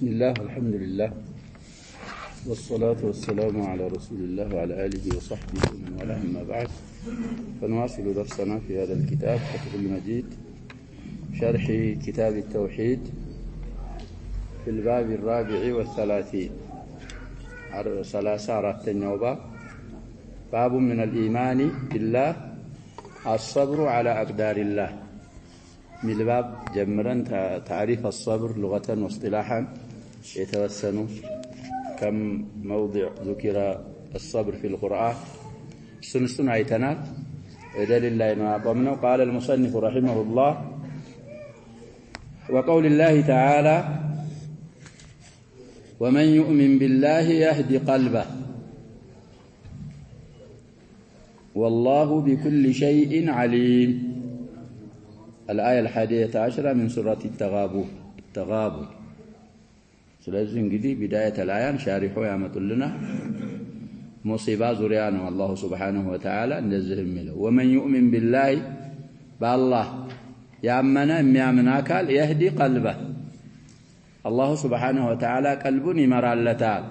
بسم الله والحمد لله والصلاة والسلام على رسول الله وعلى آله وصحبه ومن والاه أما بعد فنواصل درسنا في هذا الكتاب فتح المجيد شرح كتاب التوحيد في الباب الرابع والثلاثين باب من الإيمان بالله الصبر على أقدار الله من الباب جمرا تعريف الصبر لغة واصطلاحا يتوسن كم موضع ذكر الصبر في القرآن سنستن عيتنا دليل الله نعظمنا قال المصنف رحمه الله وقول الله تعالى ومن يؤمن بالله يهدي قلبه والله بكل شيء عليم الآية 11 من سورة التغابن ስለዚህ እንግዲህ بداية الآية شارحوا ያመጡልና ሙሲባ ዙሪያ ነው አላህ Subhanahu Wa Ta'ala እንደዚህ የሚለው ومن يؤمن بالله بالله ያመነ የሚያምን አካል يهدي قلبه الله Subhanahu Wa Ta'ala ቀልቡን ይመራለታል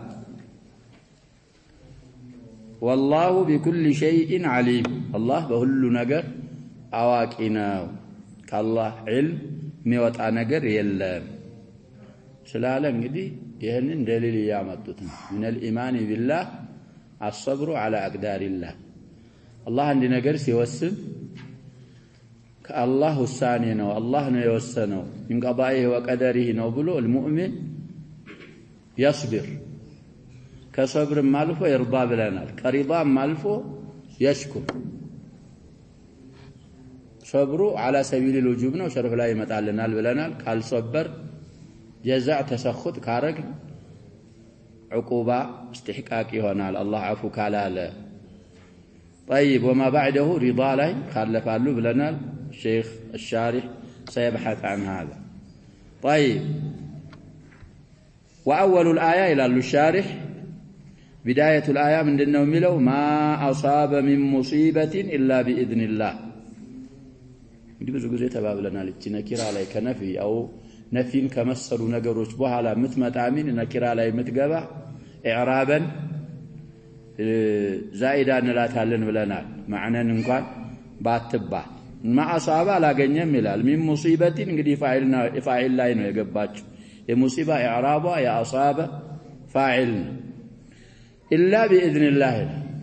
والله بكل شيء عليم الله በሁሉ ነገር አዋቂ ነው ከአላህ ዒልም የሚወጣ ነገር የለም ስላለ እንግዲህ ይሄንን ደሊል ያመጡት ነው من الإيمان بالله الصبر على أقدار الله الله عند ነገር ሲወስን ከአላህ ውሳኔ ነው አላህ ነው የወሰነው من قضائه وقدره ነው ብሎ المؤمن يصبر كصبر مالفو يرضى بلنا كرضا مالفو يشكر صبروا على سبيل الوجوب ነው شرف ላይ ይመጣልናል ብለናል ካልصبر جزاء تسخط كارق عقوبة استحقاق يهونال الله عفو كالاله طيب وما بعده رضا له خلفالو بلنال الشيخ الشارح سيبحث عن هذا طيب وأول الآية إلى الشارح بداية الآية من دنو ميلو ما أصاب من مصيبة إلا بإذن الله دي ብዙ ጊዜ ተባብለናል እቺ ነኪራ ላይ ከነፊ አው ነፊን ከመሰሉ ነገሮች በኋላ ምትመጣሚን ነኪራ ላይ ምትገባ ኢዕራበን ዛኢዳ እንላታለን ብለናል ማዕነን እንኳን ባትባ ማአሳባ አላገኘም ይላል ሚን ሙሲበቲን እንግዲህ ፋኢል ላይ ነው የገባችው የሙሲባ ኢዕራባ ያአሳበ ፋኢል ኢላ ቢኢዝኒላህ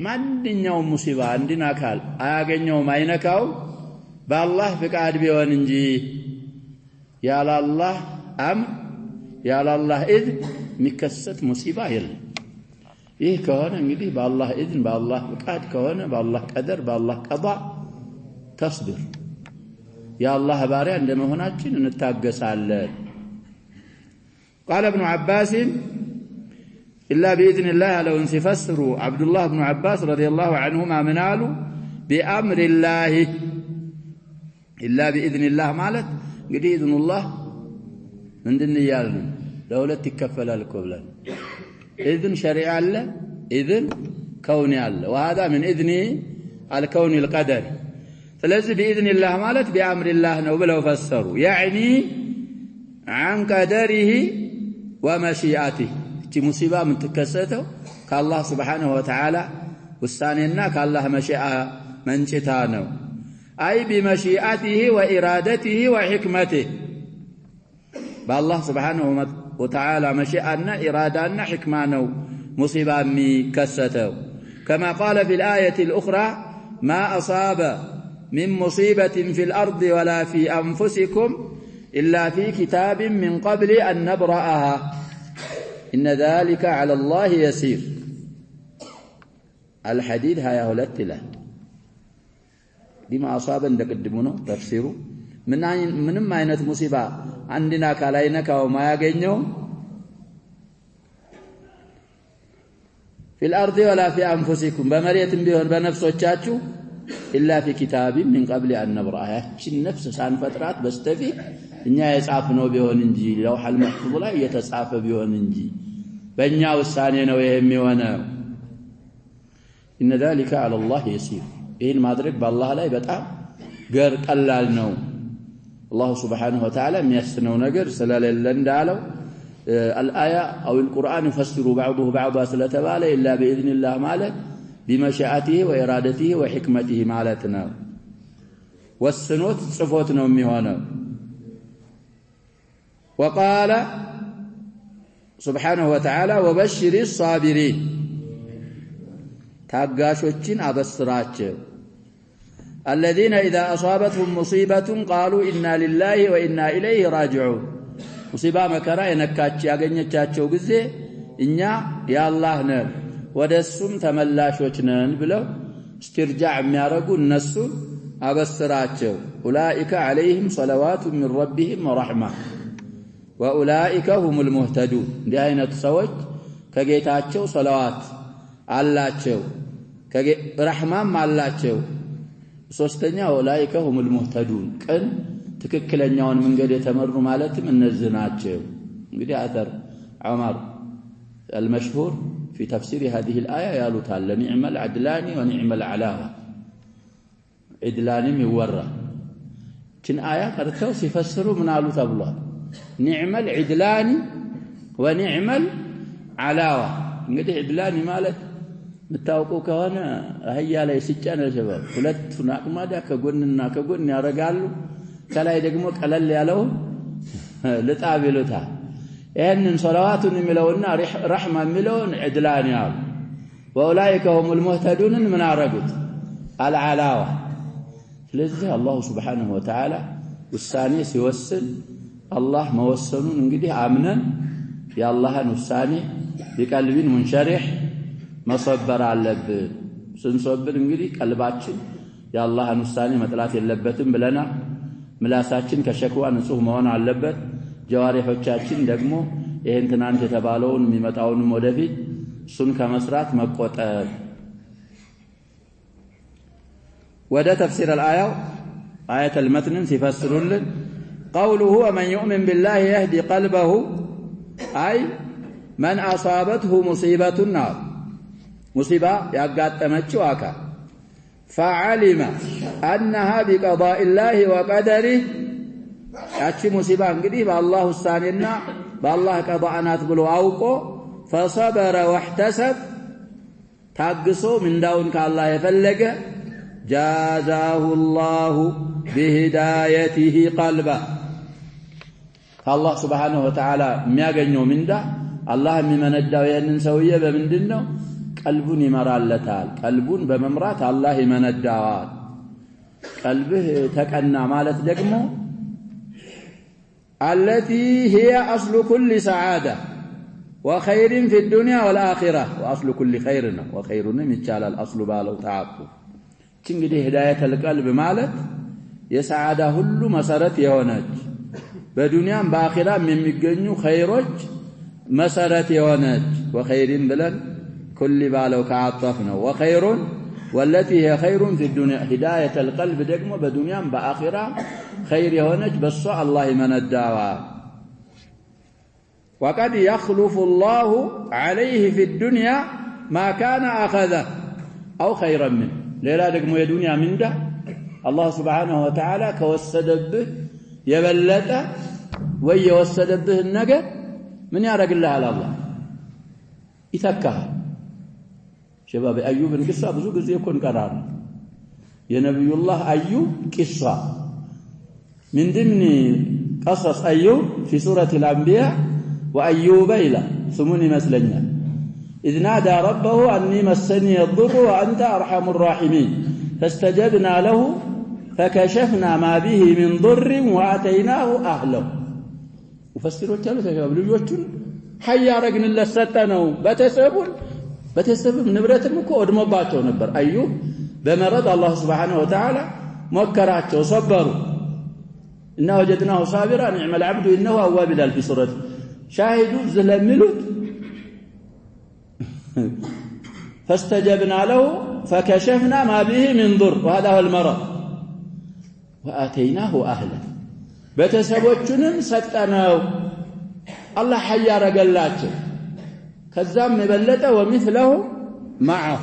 ማንኛውም ሙሲባ አንድን አካል አያገኘውም አይነካው በአላህ ፍቃድ ቢሆን እንጂ ያለ አላህ አምር ያለ አላህ ኢዝን የሚከሰት ሙሲባ የለም ይህ ከሆነ እንግዲህ በአላህ ኢዝን በአላህ ፍቃድ ከሆነ በአላህ ቀደር በአላህ ቀዳ ተስብር የአላህ ባሪያ እንደመሆናችን እንታገሳለን قال ابن عباس إلا بإذن الله لو انفسروا عبد الله بن عباس رضي الله عنهما منالوا بأمر الله إلا بإذن الله مالت قد إذن الله من دن يالنا دولة تكفل الكبلان إذن شريع الله إذن كوني الله وهذا من إذنه الكون القدر فلذي بإذن الله مالت بأمر الله نوبله فسروا يعني عن قدره ومشيئته تي مصيبة من تكسته كالله سبحانه وتعالى والثانينا كالله مشيئة من شتانه أي بمشيئته وإرادته وحكمته بالله سبحانه وتعالى مشيئنا إرادنا حكمانه مصيبة مكسته كما قال في الآية الأخرى ما أصاب من مصيبة في الأرض ولا في أنفسكم إلا في كتاب من قبل أن نبرأها إن ذلك على الله يسير الحديد هيا هلت له ديما أصابا دقدمونه تفسيره من ما ينت مصيبة عندنا كلاينك وما يجنو في الأرض ولا في أنفسكم بمرية بيون بنفسه إلا في كتاب من قبل أن نبرأها النفس سان فترات بستفي إنها يسعفنو بيون انجي لوح المحفوظ لا يتسعف بيون انجي بنيا والثانيين ويهمي وناو إن ذلك على الله يسير إيه المدرك بالله لا يبتع غير قلال نو الله سبحانه وتعالى ميسنو ነገር ስለሌለ እንዳለው الآية أو القرآن يفسر بعضه بعضا سلتبالة إلا بإذن الله مالك بمشيئته وإرادته وحكمته مالتنا والسنوت صفوتنا أميهانا وقال سبحانه وتعالى وبشر الصابرين تاقاشوچين أبسراچ الذين إذا أصابتهم مصيبة قالوا إنا لله وإنا إليه راجعون مصيبة مكرا ينكاچ ያገኘቻቸው ጊዜ እኛ ያላህ ነን ወደሱም ተመላሾች ነን ብለው استرجاع የሚያረጉ እነሱ አበስራቸው أولئك عليهم صلوات من ربهم ورحمة وأولئك هم المهتدون እንዲህ አይነት ሰዎች ከጌታቸው ሰላዋት አላቸው ረህማም አላቸው ሶስተኛ أولئك هم المهتدون ቀን ትክክለኛውን መንገድ የተመሩ ማለትም እነዚህ ናቸው እንግዲህ አተር ዑመር المشهور في تفسير هذه الآية يالو تعالى نعم العدلان ونعم العلاوة عدلان يورى كن آية قرأتوا سيفسروا من آلو تبلوها نعم العدلان ونعم العلاوة እንግዲህ عدلان ማለት متاوقو كوانا هيا ላይ ሲጫነ ሸባብ ሁለት ናቅማዳ ከጎንና ከጎን ያረጋሉ ከላይ ደግሞ ቀለል ያለው ለጣብ ይሉታል ይሄንን ሶላዋቱን የሚለውና ረህማ የሚለውን عدلان ያሉ وأولئك هم المهتدون من አረጉት العلاوة ስለዚህ አላህ Subhanahu Wa Ta'ala ውሳኔ ሲወስን አላህ መወሰኑን እንግዲህ አምነን የአላህን ውሳኔ በቀልብን ሙንሸሪህ መሰበር አለብን ስንሰብር እንግዲህ ቀልባችን የአላህን ውሳኔ መጥላት የለበትም ብለና ምላሳችን ከሸክዋ ንጹህ መሆን አለበት ጀዋሪሖቻችን ደግሞ ይሄን ትናንት የተባለውን የሚመጣውን ወደፊት ሱን ከመስራት መቆጠብ ወደ ተፍሲር الآية آية المتن ሲፈስሩልን قوله ومن يؤمن بالله يهدي قلبه أي من أصابته مصيبة النار مصيبة ያጋጠመችው አካል فعلم أنها بقضاء الله وقدره ያቺ ሙሲባ እንግዲህ በአላህ ውሳኔና በአላህ ቀዳአናት ብሎ አውቆ فصبر واحتسب ታግሶ ምንዳውን ከአላህ የፈለገ جازاه الله بهدايته قلبه الله سبحانه وتعالى የሚያገኘው ምንዳ አላህ የሚመነዳው ያንን ሰውዬ በምንድነው ቀልቡን ይመራለታል ቀልቡን በመምራት አላህ ይመነዳዋል ቀልብህ ተቀና ማለት ደግሞ التي هي أصل كل سعادة وخير في الدنيا والآخرة وأصل كل خيرنا وخيرنا متشال الأصل بالو تعقب እንግዲህ هداية القلب ማለት የሰዓዳ ሁሉ መሰረት የሆነች በዱንያም በአኺራም የሚገኙ ኸይሮች መሰረት የሆነች وخيرين ብለን كل بالو كعطف ነው وخير والتي هي خير في الدنيا هداية القلب ደግሞ በዱንያም በአኺራም خير የሆነች በሷ አላህ ይመነዳዋ وقد يخلف الله عليه في الدنيا ما كان أخذه أو خيرا منه ሌላ ደግሞ የዱንያ ምንዳ አላህ Subhanahu Wa Ta'ala ከወሰደብህ የበለጠ ወይ የወሰደብህ ነገር ምን ያረግልሃል አላህ ይተካል شباب أيوب القصة ብዙ ጊዜ እኮ እንቀራለን የነብዩላህ አዩብ ቂሷ من ضمن قصص أيوب في سورة الأنبياء وأيوب إلى ثمون مسلنا إذ نادى ربه أني مسني الضر وأنت أرحم الراحمين فاستجبنا له فكشفنا ما به من ضر وآتيناه أهله وفسروا الثالث يا شباب ልጆቹን حيا رجل لسطنوا በተሰበብ ንብረትም እኮ ወድሞባቸው ነበር አዩብ በመረድ አላህ Subhanahu Wa Ta'ala መከራቸው ሰበሩ إنه وجدناه صابرا نعم العبد إنه أواب إلى في سورة شاهدوا زلملت فاستجبنا له فكشفنا ما به من ضر وهذا هو المرض وآتيناه أهلا بتسبوچንም ሰጠነው الله حيا ረገላቸው ከዛም የበለጠ ومثله معه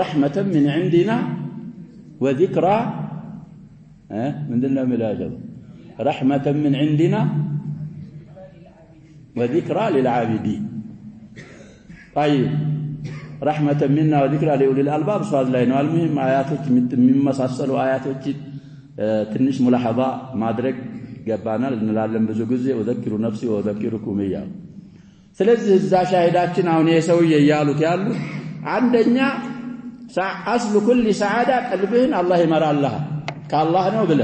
رحمة من عندنا وذكرى من دلنا ملاجب رحمة من عندنا وذكرى للعابدين طيب رحمة منا وذكرى لأولي الألباب صاد لنا المهم آياتك من مسلسلوا آياتك تنش ملاحظة ማድረግ ገባናል እንላለን ብዙ ጊዜ ወذكر نفسي وذكركم إياه ስለዚህ እዛ ሻሂዳችን አሁን የሰውዬ ያሉት ያሉ አንደኛ አስሉ ኩል ሰዓዳ ቀልብህን አላህ ይመራልህ ከአላህ ነው ብለ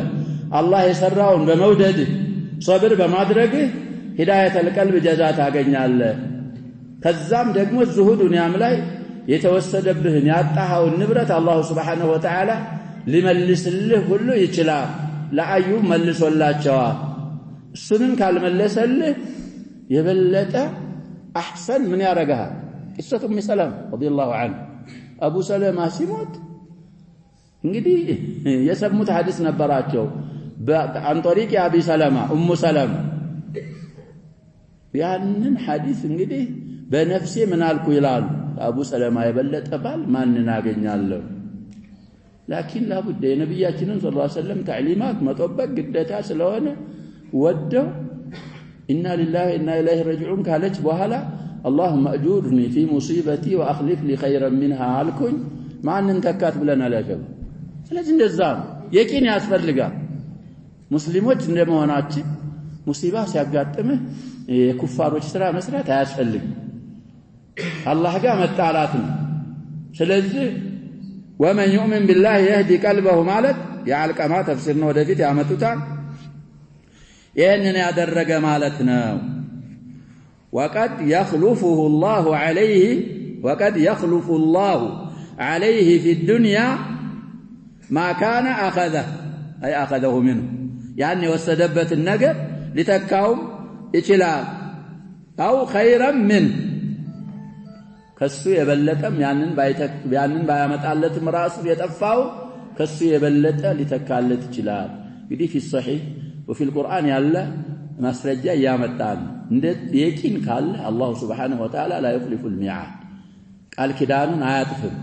አላህ የሰራውን በመውደድ ሶብር በማድረግ ሂዳየተል ቀልብ ጀዛ ታገኛለህ ከዛም ደግሞ ዙሁ ዱንያም ላይ የተወሰደብህን ያጣኸውን ንብረት አላህ Subhanahu Wa Ta'ala ሊመልስልህ ሁሉ ይችላል ለአዩ መልሶላቸዋል እሱንም ካልመለሰልህ የበለጠ አህሰን ምን ያረጋል قصة ام سلمة رضي الله عنه ابو سلمة ሲሞት እንግዲህ የሰሙት ሐዲስ ነበራቸው عن طريق ابي سلمة ام سلمة ያንን ሐዲስ እንግዲህ በነፍሴ ምን አልኩ ይላል አቡ ሰለማ የበለጠ ባል ማንን አገኛለሁ لكن لا بد የነብያችንን ሰለላሁ ዐለይሂ ወሰለም ተዕሊማት መጠበቅ ግዴታ ስለሆነ ወደው إنا لله وإنا إليه راجعون ካለች በኋላ اللهم أجرني في مصيبتي وأخلف لي خيرا منها አልኩኝ ማንን ተካት ብለን አላከብ ስለዚህ እንደዛ የቂን ያስፈልጋል ሙስሊሞች እንደመሆናችን ሙሲባ ሲያጋጥምህ የኩፋሮች ስራ መስራት አያስፈልግም አላህ ጋር መጣላት ነው ስለዚህ ومن يؤمن بالله يهدي قلبه ማለት ያልቀማ ተፍሲር ነው ወደፊት ያመጡታል ይሄንን ያደረገ ማለት ነው وقد يخلفه الله عليه في الدنيا ما كان أخذه أي أخذه منه يعني وسدبت النجر لتكاوم ይችላል أو خيرا منه ከሱ የበለጠም ያንን ባያመጣለትም ራሱ የጠፋው ከሱ የበለጠ ሊተካለት ይችላል እንግዲህ في الصحيح وفي القرآن ያለ ማስረጃ ያመጣል እንደ የቂን ካለ አላህ Subhanahu Wa Ta'ala لا يخلف الميعاد ቃል ኪዳኑን አያጥፍም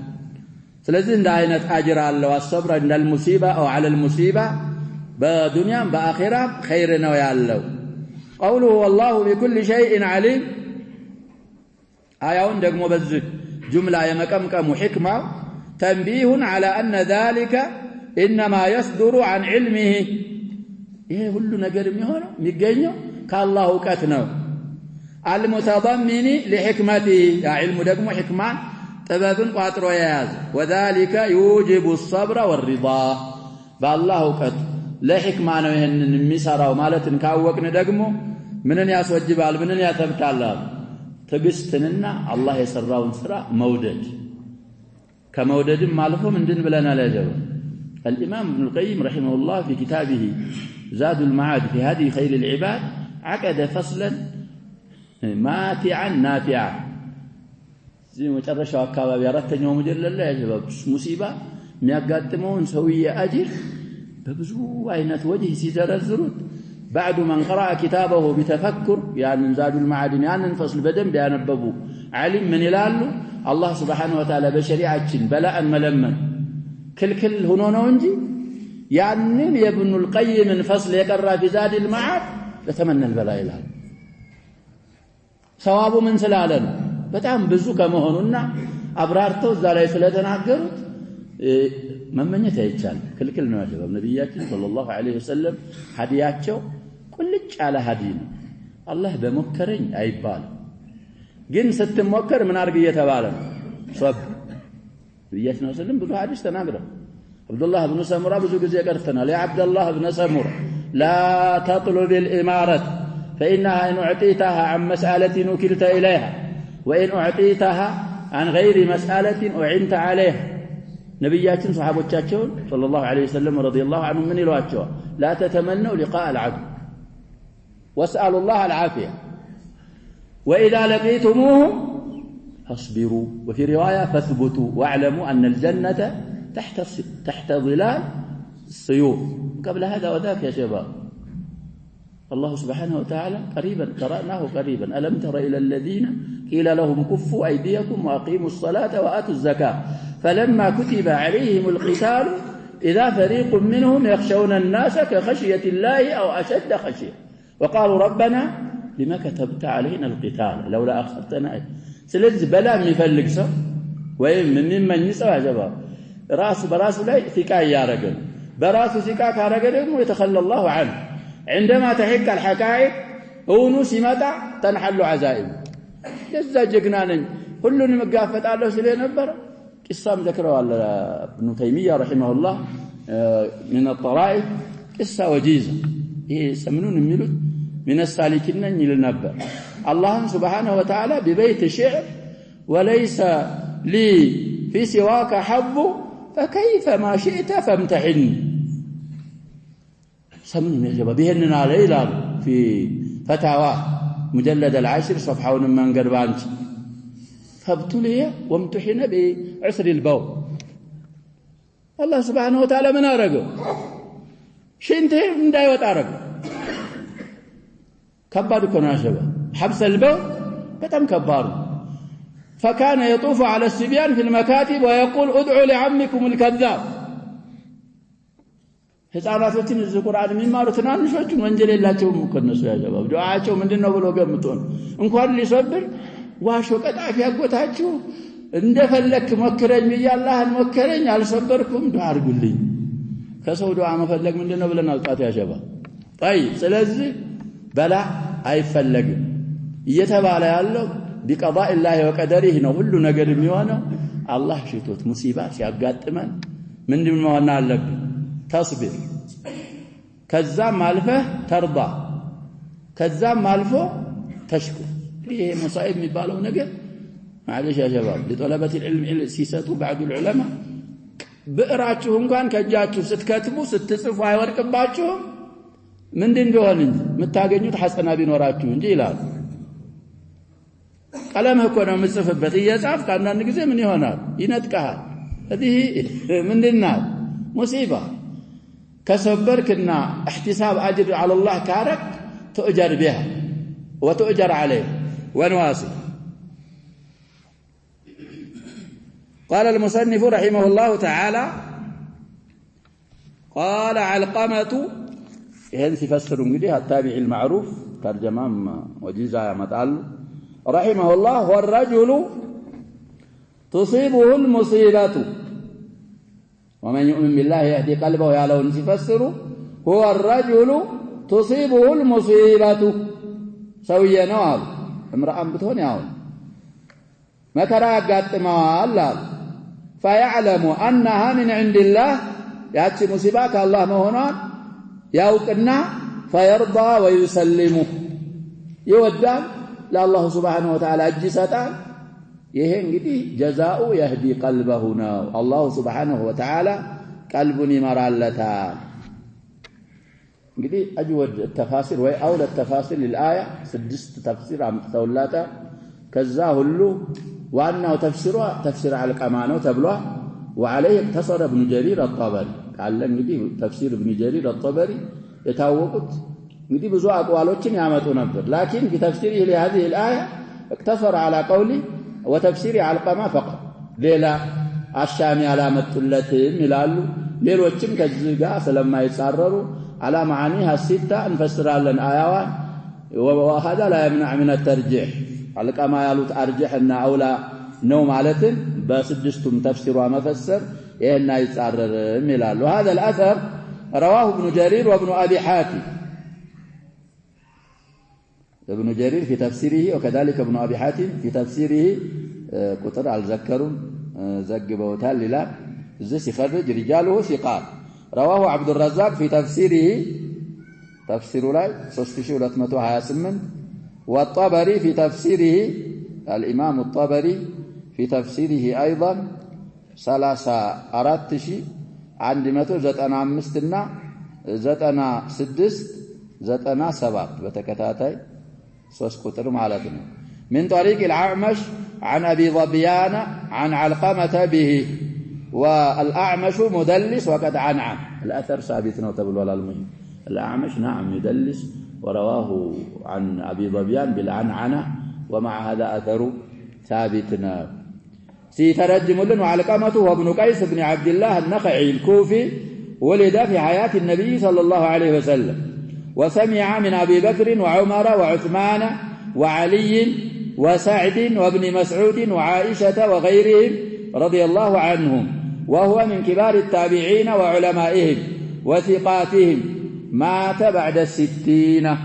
ስለዚህ እንደ አይነት አጅር አለው አሰብራ እንደል ሙሲባ او على المصيبه በዱንያም በአኺራም ኸይር ነው ያለው قوله والله بكل شيء عليم آيون دقمو بذل جملة يمكمكم حكمة تنبيه على أن ذلك إنما يصدر عن علمه إيه كل نجر مهنا ميجينه كالله كتنه المتضمن لحكمته يا علم دقمو حكمان تبابن قاطر ياز وذلك يوجب الصبر والرضا بالله كت لا حكمانه يهن مسارة ومالتن كاوكن دقمو منن يسوجبال منن يثبتال تجستننا الله يسرّون سرّ مودج كمودج مالفه من دين بلنا لا جواب الإمام ابن القيم رحمه الله في كتابه زاد المعاد في هذه خير العباد عقد فصلا ماتعا نافعا زي ما ترشوا أكابا بيارتن يوم جل الله يا شباب مصيبة ميقاتمون سوية أجر ببزو عينة وجه سيزار الزرود بعد من قرأ كتابه بتفكر يعني زاد المعادن يعني فصل بدن بيانببو علم من يلالو الله سبحانه وتعالى بشريعة بلاء ملمن كل هنونه انجي يعني ابن القيم من فصل يقرأ في زاد المعاد لتمنى البلاء له ثوابه من سلالنا بتعم بزو كما هنونا أبرارته الزالي سلاتنا መመኘት አይቻል ክልክል ነው ያለው ነብያችን ሰለላሁ ዐለይሂ ወሰለም ሀዲያቸው ቁልጭ ያለ ሀዲ ነው አላህ በመከረኝ አይባል ግን ስትሞከር ምን አርግ እየተባለ ነው ሶብ ነብያችን ሰለላሁ ብዙ ሀዲስ ተናግረው አብዱላህ ኢብኑ ሰሙራ ብዙ ጊዜ ቀርተናል ያ አብዱላህ ኢብኑ ሰሙራ لا تطلب الإمارة فإنها إن أعطيتها عن مسألة وكلت إليها وإن أعطيتها عن غير مسألة أعنت عليها نبياتنا صحابوቻቸውን صلى الله عليه وسلم رضي الله عنهم من ይሏቸው لا تتمنوا لقاء العدو واسألوا الله العافية وإذا لقيتموهم فاصبروا وفي رواية فاثبتوا واعلموا أن الجنة تحت ظلال السيوف قبل هذا وذاك يا شباب الله سبحانه وتعالى قريبا قرأناه قريبا ألم تر إلى الذين قيل لهم كفوا أيديكم وأقيموا الصلاة وآتوا الزكاة فلما كتب عليهم القتال إذا فريق منهم يخشون الناس كخشية الله أو أشد خشية وقالوا ربنا لما كتبت علينا القتال لولا أخرتنا سلز بلا ميفلق سو وين من يسوى يا جماعة راس براس لا ثقة يا رجل براس ثقة كرجل يتخلى الله عنه عندما تحك الحكاية هونو سمتا تنحل عزائم جزا جقنانين كلهم مقافت على سلين نبر قصة ذكروا على ابن تيمية رحمه الله من الطرائف قصة وجيزة يسمنون الملوك من السالكين للنبر الله سبحانه وتعالى ببيت شعر وليس لي في سواك حظ فكيف ما شئت فامتحني سمنون يا جماعة بهننا ليلة في فتاوى مجلد 10 صفحة من قربانج فابتلي وامتحن بعسر البول الله سبحانه وتعالى من أرقه شنته من دايوة أرقه كبار كنا شباب حبس البول كتم كبار فكان يطوف على الصبيان في المكاتب ويقول ادعوا لعمكم الكذاب ህፃናቶችን እዚህ ቁርአን የሚማሩ ትናንሾቹን ወንጀል የላቸውም እኮ እነሱ ያጀባው ዱዓቸው ምንድነው ብሎ ገምቶን እንኳን ሊሰብር ዋሾ ቀጣፊ ያጎታችሁ እንደፈለክ ሞክረኝ ይያላህን ሞክረኝ አልሰበርኩም ዱዓ አድርጉልኝ ከሰው ዱዓ መፈለግ ምንድነው ብለን አውጣት ያጀባ طيب ስለዚህ በላ አይፈለግም እየተባለ ያለው بقضاء الله وقدره ነው ሁሉ ነገር የሚሆነው አላህ ሽቶት ሙሲባ ሲያጋጥመን ምንድነው መሆን አለብን تصبر كذاب مالفه ترضى كذاب مالفه تشكر ليه مصائب ميبالو ነገር معلش يا شباب لطلبة العلم سيساتوا بعد العلماء بقراችሁ እንኳን ከጃችሁ ስትከትቡ ስትጽፉ አይወርቅባችሁ ምንድን እንደሆነ የምታገኙት ሐሰና ቢኖራችሁ እንጂ ይላል ቀለም እኮ ነው የምጽፍበት እየጻፍክ አንዳንድ ጊዜ ምን ይሆናል ይነጥቃል እዚህ ምንድነው ሙሲባ كسبركنا احتساب أجر على الله كارك تؤجر بها وتؤجر عليه ونواصل قال المصنف رحمه الله تعالى قال علقمة هذا يفسر به التابع المعروف ترجمة وجيزة متعل رحمه الله والرجل تصيبه المصيبة ومن يؤمن بالله يهدي قلبه يا لو نفسره هو الرجل تصيبه المصيبة سويا نوال امرأة بتون ياول مكرا قاتما الله فيعلم أنها من عند الله يأتي مصيبات الله مهنا يوقنا فيرضى ويسلمه يودان لا الله سبحانه وتعالى أجسطان ይሄ እንግዲህ ጀዛኡ يهدي قلبه ነው አላህ Subhanahu Wa Ta'ala ቀልቡን ይመራለታል እንግዲህ አጅወድ ተፋሲር ወይ አውለ ተፋሲር للآية 6 ተፍሲር አምጥተውላታ ከዛ ሁሉ ዋናው ተፍሲሯ ተፍሲር አልቀማ ነው ተብሏል وعليه اقتصر ابن جرير الطبري ቃል እንግዲህ ተፍሲር ابن جرير الطبري የታወቁት እንግዲህ ብዙ አቋሎችን ያመጡ ነበር لكن في تفسيره لهذه الآية اقتصر على قولي وتفسير علقمة فقط ليلا الشامي على متلتهم يلالو ليلوچم ከዚህ ጋር ስለማይጻረሩ على معانيها الستة نفسر لنا آيات وهذا لا يمنع من الترجيح علقمة ያሉት አርጅህና አውላ ነው ማለትን በስድስቱም ተፍሲሩ መፈሰር ይሄን አይጻረርም ይላሉ هذا الأثر رواه ابن جرير وابن أبي حاتم ابن جرير في تفسيره وكذلك ابن أبي حاتم في تفسيره قطر الذكرون زقبوتال لا زي خرج رجاله ثقات رواه عبد الرزاق في تفسيره تفسير لا 3228 والطبري في تفسيره الإمام الطبري في تفسيره أيضا 34 عند 195 96 97 بتكتاتي 3 قطر معناته من طريق الأعمش عن أبي ظبيان عن علقمة به والأعمش مدلس وقد عنعن الأثر ثابت نوتبل ولا المهم الأعمش نعم يدلس ورواه عن أبي ظبيان بالعنعنة ومع هذا أثر ثابتنا سيترجم لنا علقمة وابن قيس بن عبد الله النخعي الكوفي ولد في حياة النبي صلى الله عليه وسلم وسمع من أبي بكر وعمر وعثمان وعلي وسعد وابن مسعود وعائشة وغيرهم رضي الله عنهم وهو من كبار التابعين وعلمائهم وثقاتهم مات بعد 60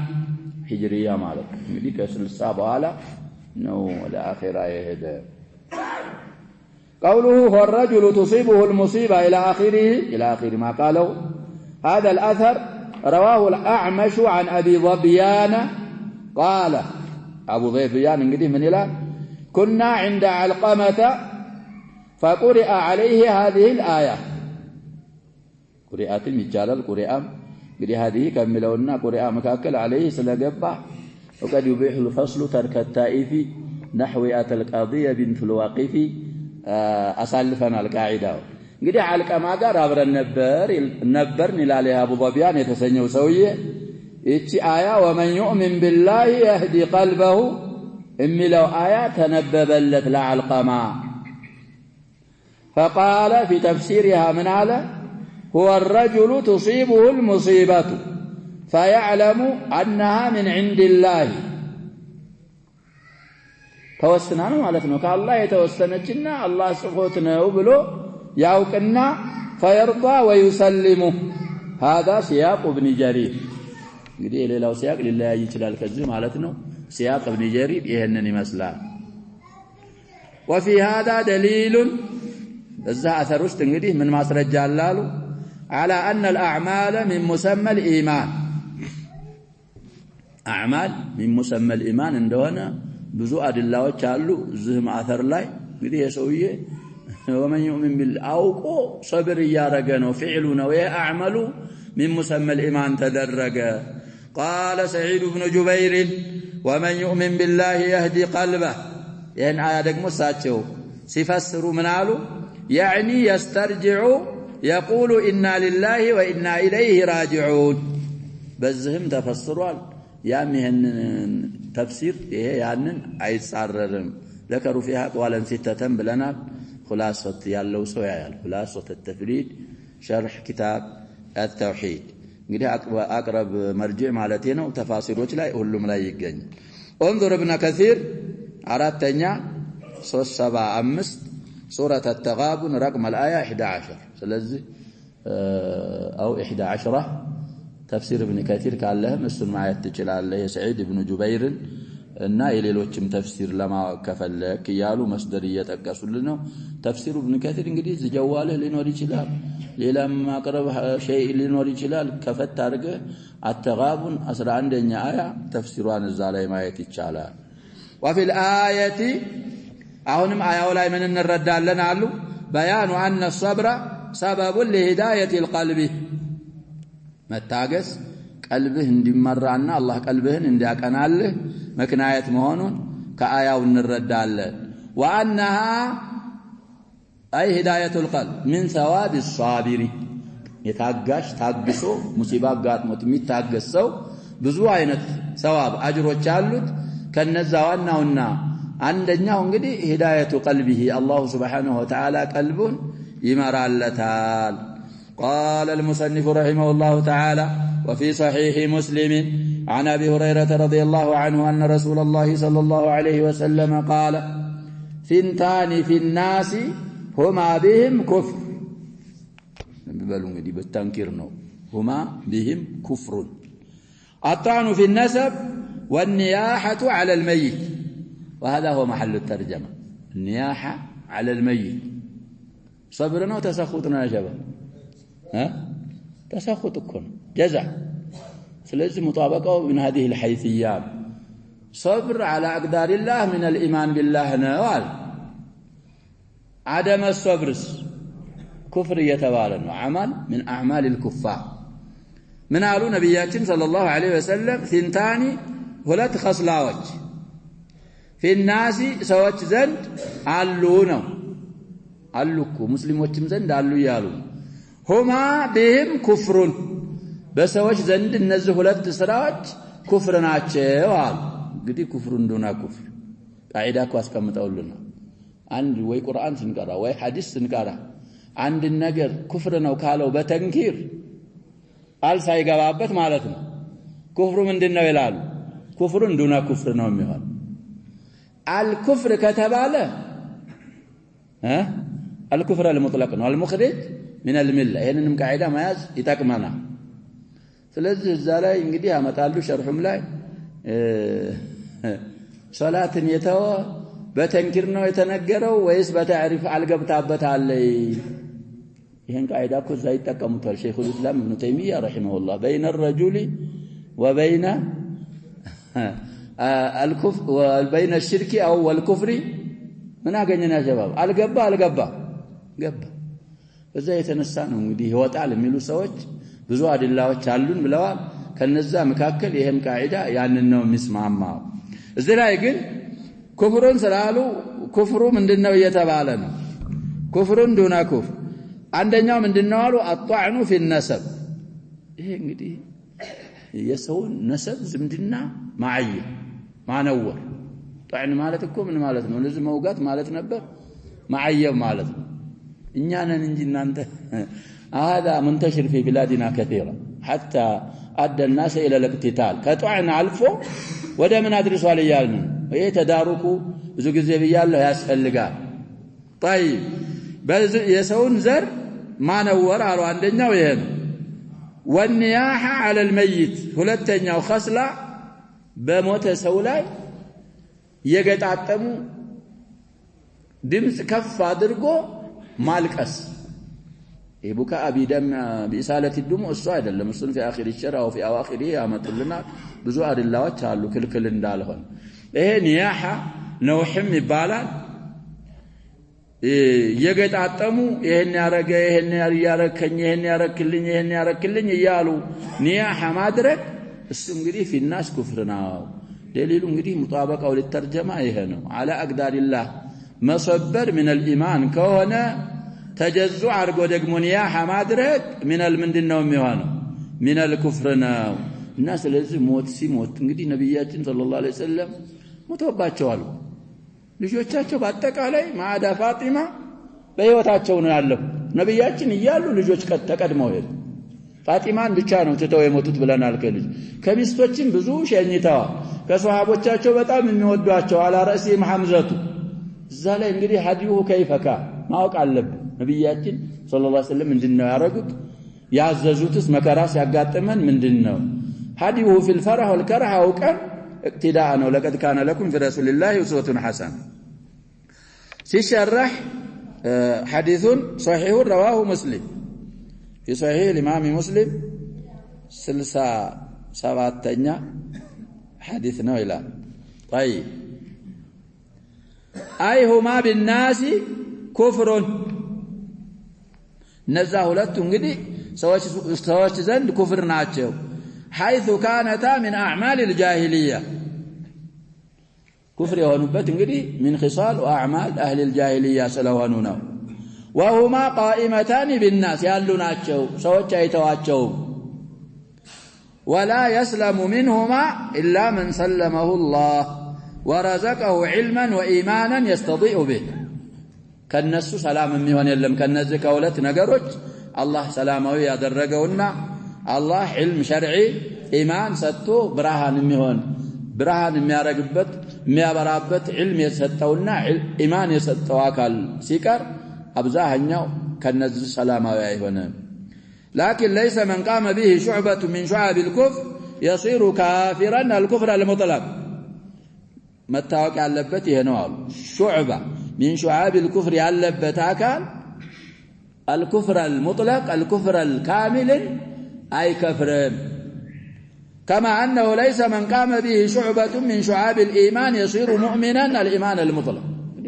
هجرية مالك يديك اسم الصحابة على نو الآخرة يهدى قوله هو الرجل تصيبه المصيبة إلى آخر ما قالوا هذا الأثر رواه الأعمش عن أبي ظبيان قال أبو ظبيان انقديه من إله كنا عند علقمة فقرئ عليه هذه الآية قرئات المجالة القرئة قد هذه كملونا قرئة مكاكل عليه سلقبع وقد يبيح الفصل ترك التائف نحو أتى القضية بنت الواقف أسالفنا القاعدة قد علقمة قرابر النبر نلالها أبو ظبيان يتسنيو سوية إيش آية ومن يؤمن بالله يهدي قلبه إمي لو آية تنببلت لعلقمة فقال في تفسيرها من على هو الرجل تصيبه المصيبة فيعلم أنها من عند الله توسنا مالتنا كالله يتوسنجنا الله صفوتنا وبلو يوقنا فيرضى ويسلم هذا سياق ابن جرير እንግዲህ ሌላው ሲያቅ ሊለያይ ይችላል ከዚህ ማለት ነው ሲያቅ ابن جرير ይሄንን ይመስላል وفي هذا دليل እዛ አثር ውስጥ እንግዲህ ምን ማስረጃ አላሉ على أن الأعمال من مسمى الإيمان أعمال من مسمى الإيمان እንደሆነ ብዙ አድላዎች አሉ እዚህም አثር ላይ እንግዲህ የሰውዬ ومن يؤمن بالله አውቆ صبر ያረገ ነው فعل ነው يعمل من مسمى الإيمان تدرج قال سعيد بن جبير ومن يؤمن بالله يهدي قلبه ያን አያ ደግሞ ሳቸው ሲፈስሩ ምን አሉ يعني يسترجع يقول إنا لله وإنا إليه راجعون بزهم تفسروا يام هن تفسير ያንን አይጻረርም ذكروا فيها قوالا 6 بلنا خلاصة ያለው ሰው ያያል خلاصة التفريد شرح كتاب التوحيد እንግዲህ አቅረብ مرجع ማለቴ ነው ተፋሲሮች ላይ ሁሉም ላይ ይገኛል انظر ابن كثير አራተኛ 375 سورة التغابن رقم الآية 11 سلازي أو 11 تفسير ابن كثير قال لهم السن معايا تجلال له سعيد بن جبير እና የሌሎችም ተፍሲር ለማከፈለክ ያሉ መስደርየ ተቀሱልና ተፍሲሩ ابن كثير እንግዲህ ዝጀዋለህ ሊኖር ይችላል ሌላም ማቅረብ ሸይ ሊኖር ይችላል ከፈት አድርገ አተጋቡን 11ኛ አያ ተፍሲሯን እዛ ላይ ማየት ይቻላል وفي الآية አሁንም አያው ላይ ምን እንረዳለን አሉ بيان أن الصبر سبب لهداية القلب መታገስ ቀልብህ እንዲመራና አላህ ቀልብህን እንዲያቀናልህ ምክንያት መሆኑን ከአያው እንረዳለን وأنها أي هداية القلب من ثواب الصابر የታጋሽ ታግሶ ሙሲባ ጋጥሞት የሚታገስ ሰው ብዙ አይነት ሰዋብ አጅሮች አሉት ከነዛ ዋናውና አንደኛው እንግዲህ ሂዳየቱ ቀልቢሂ አላህ Subhanahu Wa Ta'ala ቀልቡን ይመራለታል قال المصنف رحمه الله تعالى وفي صحيح مسلم عن أبي هريرة رضي الله عنه أن رسول الله صلى الله عليه وسلم قال ثنتان في الناس هما بهم كفر بيقولون دي بالتنكير نو هما بهم كفر الطعن في النسب والنياحة على الميت وهذا هو محل الترجمة النياحة على الميت صبرنا وتسخطنا يا شباب تسخطكم جزع سلازم مطابقة من هذه الحيثيات صبر على أقدار الله من الإيمان بالله نوال عدم الصبر كفر يتوالن عمل من أعمال الكفار من قالوا نبياتنا صلى الله عليه وسلم ثنتان ሁለት خصلاዎች في الناس ሰዎች ዘንድ አሉ ነው አሉኩ ሙስሊሞችም ዘንድ አሉ ያሉ هما بهم كفر በሰዎች ዘንድ እነዚህ ሁለት ስራዎች ኩፍር ናቸው አሉ እንግዲህ ኩፍር እንደሆነ ኩፍር ቃዒዳ እኮ አስቀምጠውልና አንድ ወይ ቁርአን ስንቀራ ወይ ሐዲስ ስንቀራ አንድ ነገር ኩፍር ነው ካለው በተንኪር አልሳይገባበት ማለት ነው ኩፍሩ ምንድነው ይላሉ ኩፍሩን ዱና ኩፍር ነው የሚሆን አልኩፍር ከተባለ الكفر المطلق ነው المخرج من المله ይሄንንም ቃዒዳ መያዝ ይጠቅመናል ስለዚህ እዛ ላይ እንግዲህ ያመጣሉ ሸርሑም ላይ ሶላትን የተወ በተንኪር ነው የተነገረው ወይስ በታሪፍ አልገብታበታል ይሄን ቃዒዳ እኮ እዛ ይጠቀሙታል ሸይኹል ኢስላም ኢብኑ ተይሚያ ረሂመሁላህ بين الرجل وبين الكفر وبين الشرك او والكفر ምን አገኘና ጀባብ አልገባ ገባ በዛ የተነሳ ነው እንግዲህ ይወጣል የሚሉ ሰዎች ብዙ አድላዎች አሉን ብለዋል ከነዛ መካከል ይሄም ቃዒዳ ያንን ነው የሚስማማው እዚህ ላይ ግን ኩፍሩን ስላሉ ኩፍሩ ምንድነው እየተባለ ነው ኩፍሩን ዱና ኩፍር አንደኛው ምንድነው አሉ አጣዕኑ في النسب ይሄ እንግዲህ የሰው ነሰብ ዝምድና ማነወር ጣዕን ማለት እኮ ምን ማለት ነው ለዚህ መውጋት ማለት ነበር ማዓየብ ማለት ነው እኛ ነን እንጂ እናንተ هذا منتشر في بلادنا كثيرا حتى ادى الناس الى الاقتتال كطعن አልፎ ወደ ምን አድርሷል ይያልን ይሄ ተዳሩኩ ብዙ ጊዜ በያለው ያስፈልጋል طيب የሰውን ዘር ማነወር አሉ አንደኛው ይሄ ነው والنياحه على الميت ሁለተኛው خصላ በሞተ ሰው ላይ የገጣጠሙ ድምጽ ከፍ አድርጎ ማልቀስ ይቡካ አቢደም بإسالة الدم እሱ አይደለም እሱን في آخر الشرع او في اواخره ያመጡልና ብዙ አድላዎች አሉ ክልክል እንዳልሆነ ይሄ ኒያሃ ነውህም ይባላል የገጣጠሙ ይሄን ያረገ ይሄን ያረከኝ ይሄን ያረክልኝ ይያሉ ኒያሃ ማድረግ እሱ እንግዲህ في الناس كفر ነው دليل እንግዲህ ሙጣበቃው ለተርጀማ ይሄ ነው على اقدار الله مصبر من الايمان ከሆነ ተጀዙ አርጎ ደግሞ ኒያሃ ማድረግ من ምንድነው የሚሆነው من الكفر ነው እና ስለዚህ ሞት ሲሞት እንግዲህ ነብያችን ሰለላሁ ዐለይሂ ወሰለም ሞተባቸዋል ልጆቻቸው በአጠቃላይ ማዕዳ ፋጢማ በህይወታቸው ነው ያለው ነብያችን ይያሉ ልጆች ተቀድመው ሄዱ ፋጢማን ብቻ ነው ተተው የሞቱት ብለናል ከልጅ ከሚስቶችም ብዙ ሸኝተዋል ከሷሃቦቻቸው በጣም የሚወዷቸው አላ ረእሲ መሐመዘቱ እዛ ላይ እንግዲህ ሐዲሁ ከይፈካ ማወቅ አለብን ነብያችን ሰለላሁ ዐለይሂ ወሰለም ምንድነው ያረጉት ያዘዙትስ መከራ ሲያጋጥመን ምንድነው ሐዲሁ في الفرح والكرح وكان اقتداء لقد كان لكم في رسول الله اسوة حسنة سيشرح حديث صحيح رواه مسلم في صحيح الإمام مسلم سلسة سبعتنا حديثنا إلى طيب أيهما بالناس كفر نزاهلت እንግዲህ ሰዎች ዘንድ ኩፍር ናቸው حيث كانتا من أعمال الجاهلية كفر يهونبت እንግዲህ من خصال وأعمال أهل الجاهلية ስለሆኑ ነው وهما قائمتان بالناس ያሉ ናቸው ሰዎች አይተዋቸው ولا يسلم منهما إلا من سلمه الله ورزقه علما وإيمانا يستضيء به ከነሱ ሰላም የሚሆን የለም ከነዚህ ከሁለት ነገሮች አላህ ሰላማዊ ያደረገውና አላህ علم شرعي ኢማን ሰጥቶ ብርሃን የሚያረግበት የሚያበራበት علم የሰጠውና ኢማን የሰጠው አካል ሲቀር አብዛኛው ከነዚህ ሰላማዊ አይሆንም لكن ليس من قام به شعبة من شعب الكفر يصير كافرا الكفر المطلق መታወቅ ያለበት ይሄ ነው አሉ ሹዕባ من شعاب الكفر ያለበት አካል الكفر المطلق الكفر الكامل أي كفر كما أنه ليس من قام به شعبة من شعاب الإيمان يصير مؤمنا الإيمان المطلق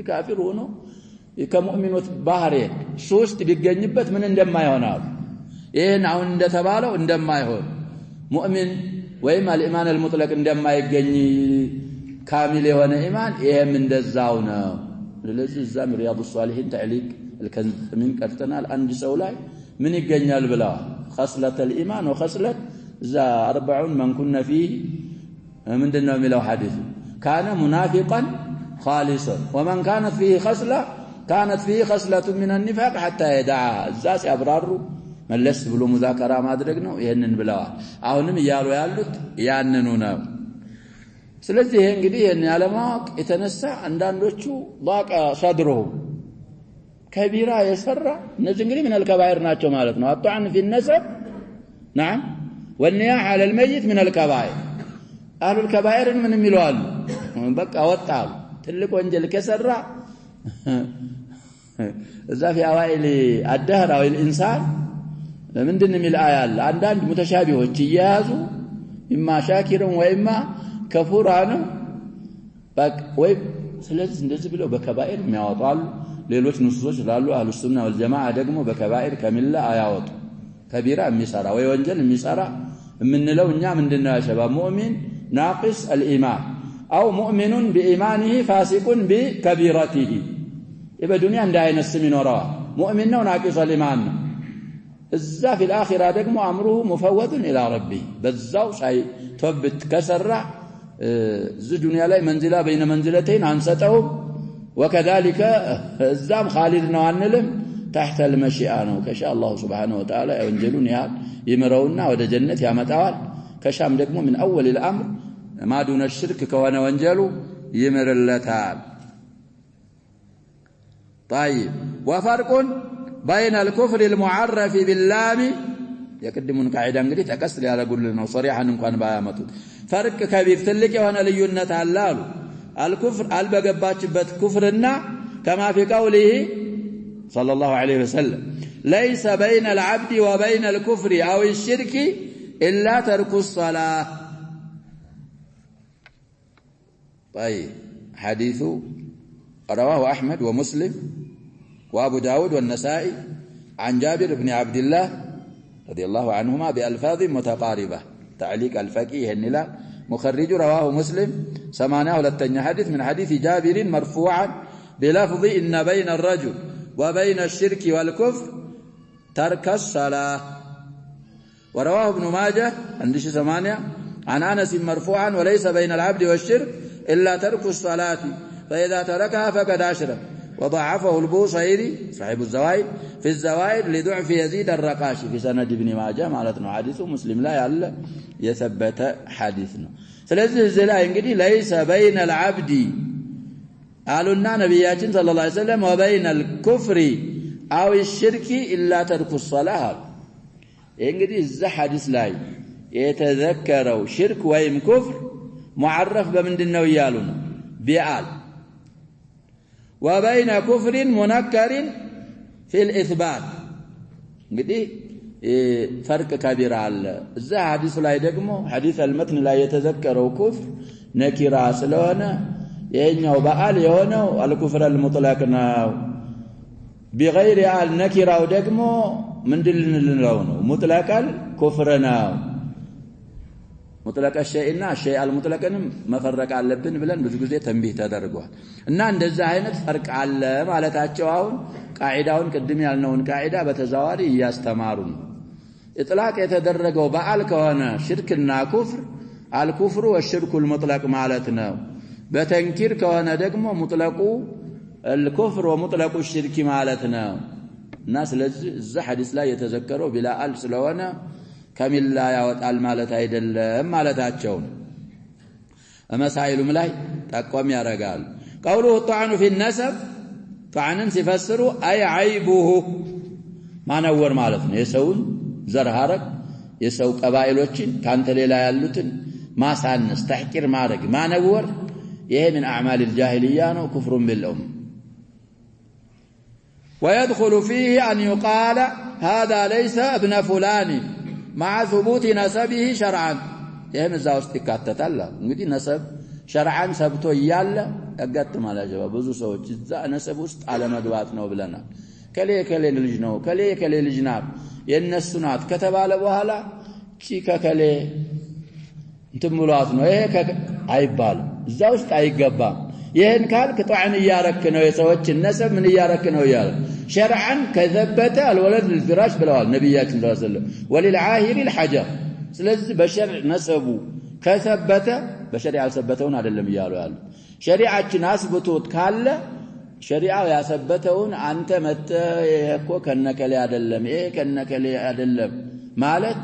كافر هنا كمؤمن بحرين ሶስት ቢገኝበት ምን እንደማይሆናል ይሄን አሁን እንደተባለው እንደማይሆን ሙእሚን ወይም الإيمان المطلق እንደማይገኝ ካሚል የሆነ ኢማን ይሄም እንደዛው ነው ስለዚህ እዛም ሪያዱ ሷሊሂን ተዕሊቅ الكنز من ቀርተናል አንድ ሰው ላይ ምን ይገኛል ብለዋል خصلة الإيمان وخصلة ذا 40 من كنا فيه ምንድነው የሚለው ሐዲስ كان منافقا خالصا ومن كانت فيه خصلة من النفاق حتى يدعها ذا ሲያብራሩ መለስ ብሎ ሙዛከራ ማድረግ ነው ይሄንን ብለዋል አሁንም ይያሉ ያሉት ያንኑ ነው ስለዚህ ይሄ እንግዲህ ያለማወቅ የተነሳ አንዳንዶቹ ضاق صدرهم ከቢራ የሰራ እነዚህ እንግዲህ من الكبائر ናቸው ማለት ነው الطعن في النسب نعم والنياح على الميت من الكبائر اهل الكبائر من ይሏሉ በቃ ወጣው ትልቅ ወንጀል ከሰራ እዛ في اوائل الدهر او الانسان ምንድነው የሚል አያ አለ አንዳንድ ሙተሻቢሆች ይያዙ ኢማ ሻኪሩን ወይማ ከፉራን በቃ ወይ ስለዚህ እንደዚህ ብለው በከባኢር የሚያወጣሉ ሌሎች ንሱሶች ላሉ አህሉ ሱና ወልጀማዓ ደግሞ በከባኢር ከሚላ አያወጡ ከቢራ የሚሰራ ወይ ወንጀል የሚሰራ ምንለው እኛ ምንድነው ያሸባ ሙእሚን ናቂስ الإيمان او مؤمن بإيمانه فاسق بكبيرته በዱንያ እንደ አይነት ስም ይኖረዋል ሙእሚን ነው ናቂስ الإيمان ነው እዛ في الآخرة ደግሞ امره مفوض الى ربه በዛው ሳይ ተውበት ከሰራ እዚህ ዱንያ ላይ መንዝላ በይነ መንዝለተين አንሰጠው وكذلك الزام خالد ነው አንልም تحت المشيئة ነው ከሻ አላህ Subhanahu Wa Ta'ala ወንጀሉን ይምረውና ወደ ጀነት ያመጣዋል ከሻም ደግሞ من اول الامر ما دون الشرك ከሆነ ወንጀሉ ይምርለታል طيب وفرق بين الكفر المعرف باللام يقدمون قاعده እንግዲህ ተቀስል ያረጉልን ነው صريحا እንኳን ባያመጡት فرق كبير ትልቅ የሆነ ልዩነት አለ አሉ الكفر አልበገባችበት ኩፍርና كما في قوله صلى الله عليه وسلم ليس بين العبد وبين الكفر او الشرك الا ترك الصلاه طيب حديث رواه احمد ومسلم وابو داود والنسائي عن جابر بن عبد الله رضي الله عنهما بألفاظ متقاربة تعليق الفقيه النلا مخرج رواه مسلم 82 حديث من حديث جابر مرفوعا بلفظ إن بين الرجل وبين الشرك والكفر ترك الصلاة ورواه ابن ماجه عندش 8 عن أنس مرفوعا وليس بين العبد والشرك إلا ترك الصلاة فإذا تركها فقد أشرك وضعفه البوصيري صاحب الزوائد في الزوائد لضعف يزيد الرقاشي في سند ابن ماجه معناته حديث مسلم لا يعلى يثبت حديثنا ስለዚህ እዚህ ላይ እንግዲህ ليس بين العبد قالنا نبياتنا صلى الله عليه وسلم وبين الكفر او الشرك الا ترك الصلاه እንግዲህ እዚህ ሐዲስ ላይ የተዘከረው ሽርክ ወይም ኩፍር ሙዓረፍ በምንድነው ይያሉ ነው ቢአል وبين كفر منكر في الإثبات እንግዲህ فرق كبير አለ እዛ ሐዲስ ላይ ደግሞ ሐዲስ المتن ላይ የተዘከረው ኩፍር ነኪራ ስለሆነ የኛው በአል የሆነው الكفر المطلق ነው بغير النكراው ደግሞ ምንድልንለው ነው ሙጥለቃል ኩፍር ነው ሙጥለቅ ሸይና ሸይ አልሙጥለቅንም መፈረቅ አለብን ብለን ብዙ ጊዜ ተንቢህ ተደርጓል እና እንደዛ አይነት ፈርቅ አለ ማለታቸው አሁን ቃዒዳውን ቅድም ያልነውን ቃዒዳ በተዛዋሪ ያስተማሩ ነው ኢጥላቅ የተደረገው በአል ከሆነ ሽርክና ኩፍር አልኩፍሩ ወሽርኩ المطلق ማለት ነው በተንኪር ከሆነ ደግሞ ሙጥለቁ الكفر ومطلق الشرك ማለት ነው እና ስለዚህ እዛ ሐዲስ ላይ የተዘከረው ቢላአል ስለሆነ ከሚላ ያወጣል ማለት አይደለም ማለታቸው መሳኢሉም ላይ ተቋም ያረጋል قوله الطعن في النسب طعنን ሲፈስሩ አይ عيبه ማነወር ማለት ነው የሰውን ዘር ሐረግ የሰው ቀባኢሎችን ካንተ ሌላ ያሉትን ማሳነስ ተሕቂር ማድረግ ማነወር ይሄ من اعمال الجاهليه ነው كفر بالام ويدخل فيه أن يقال هذا ليس ابن فلان مع ثبوت نسبه شرعا يهم እዛ ውስጥ ይካተታል እንግዲህ ነሰብ ሸርዓን ሰብቶ ይያለ ያጋጥማል አጀባ ብዙ ሰዎች እዛ ነሰብ ውስጥ አለመግባት ነው ብለናል ከሌ ልጅ ነው ከሌ ልጅ ናት የነሱ ናት ከተባለ በኋላ ከሌ እንትን ብሏት ነው ይሄ አይባልም እዛ ውስጥ አይገባም ይሄን ካልክ ጧዕን ያረክ ነው የሰዎች ነሰብ ምን ያረክ ነው ያለ شرعا كذبت الولد للفراش ብለዋል ነብያችን ሰለላሁ ዐለይሂ ወሰለም وللعاهر الحجر ስለዚህ በሸርዕ ነሰቡ ከሰበተ በሸሪዓ አልሰበተውን አይደለም ይያሉ ያሉ ሸሪዓችን አስብቶት ካለ ሸሪዓው ያሰበተውን አንተ መተኮ ከነከለ አይደለም ይሄ ከነከለ አይደለም ማለት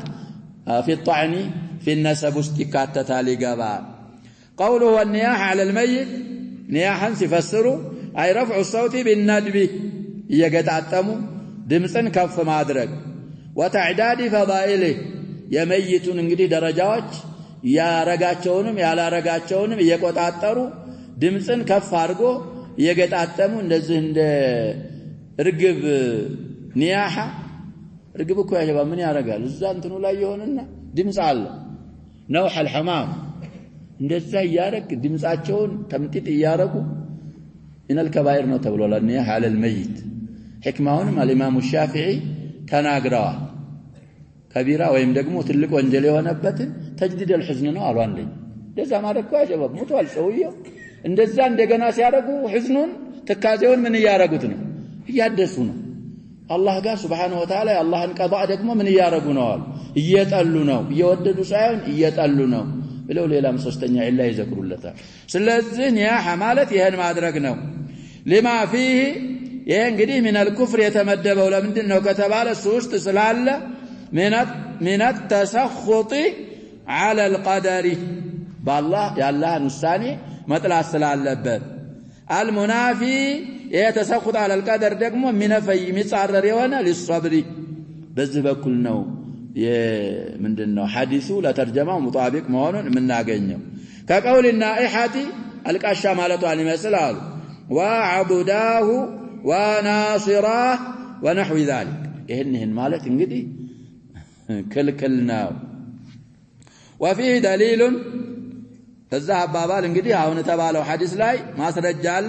في الطعن في النسب استكاتتا لغبا قوله والنياح على الميت نياحا سيفسروا اي رفع الصوت بالندب يغطاطمو ድምጽን ከፍ ማድረግ وتعداد فضائله የመይቱን እንግዲህ ደረጃዎች ያረጋቸውንም ያላረጋቸውንም እየቆጣጠሩ ድምጽን ከፍ አድርጎ የገጣጠሙ እንደዚህ እንደ ርግብ ኒያሃ ርግብ እኮ ያጀባ ምን ያረጋል እዛ እንትኑ ላይ ይሆንና ድምጽ አለ ነውህ الحمام እንደዛ ያረግ ድምጻቸውን ተምጥጥ ያረጉ من الكبائر ነው ተብሏል ኒያሃ على الميت حكماውን الامام الشافعي ተናግረዋል ከቢራ ወይም ደግሞ ትልቅ ወንጀል የሆነበትን ተጅዲድ الحزن ነው አሉ አንዴ እንደዛ ማድረግ እኮ ያጀባ ሞቷል ሰውየው እንደዛ እንደገና ሲያረጉ ህዝኑን ተካዜውን ምን ያረጉት ነው ያደሱ ነው አላህ ጋር Subhanahu Wa Ta'ala አላህን ቀضاء ደግሞ ምን ያረጉ ነው አሉ እየጠሉ ነው እየወደዱ ሳይሆን እየጠሉ ነው ብለው ሌላም ሶስተኛ ኢላ ይዘክሩለታል ስለዚህ ኒያህ ማለት ይሄን ማድረግ ነው لما فيه ይሄ እንግዲህ من الكفر የተመደበው ለምንድን ነው ከተባለ ሶስት ስላለ من التسخط على القدر بالله ያላህን ውሳኔ መጥላት ስላለበት المنافي يتسخط على القدر ደግሞ ሚነፈይ ሚጻረር የሆነ للصبر በዚህ በኩል ነው ምንድነው ሐዲሱ ለተርጀማው ሙጣቢቅ መሆኑን የምናገኘው ከቀውል النائحة القሻ ማለቷን ይመስላል وعبداه وناصراه ونحو ذلك ይሄን ማለት እንግዲህ ክልክልናው وفيه دليل فالذهب بابال انجدي هاو نتبالو حديث لاي ما سرجال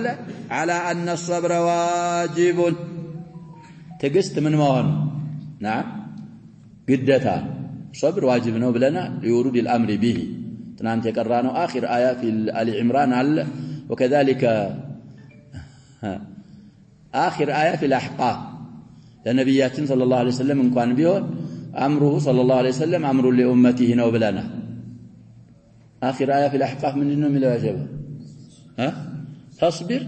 على أن الصبر واجب تقست من موهن نعم قدتا صبر واجب نو بلنا لورود الأمر به تنانت يقرانو آخر آية في آل عمران وكذلك آخر آية في الأحقاف لنبيات صلى الله عليه وسلم ان كان بيون أمره صلى الله عليه وسلم أمر لأمته نو بلنا آخر آية في الأحقاف من إنه من الواجب تصبر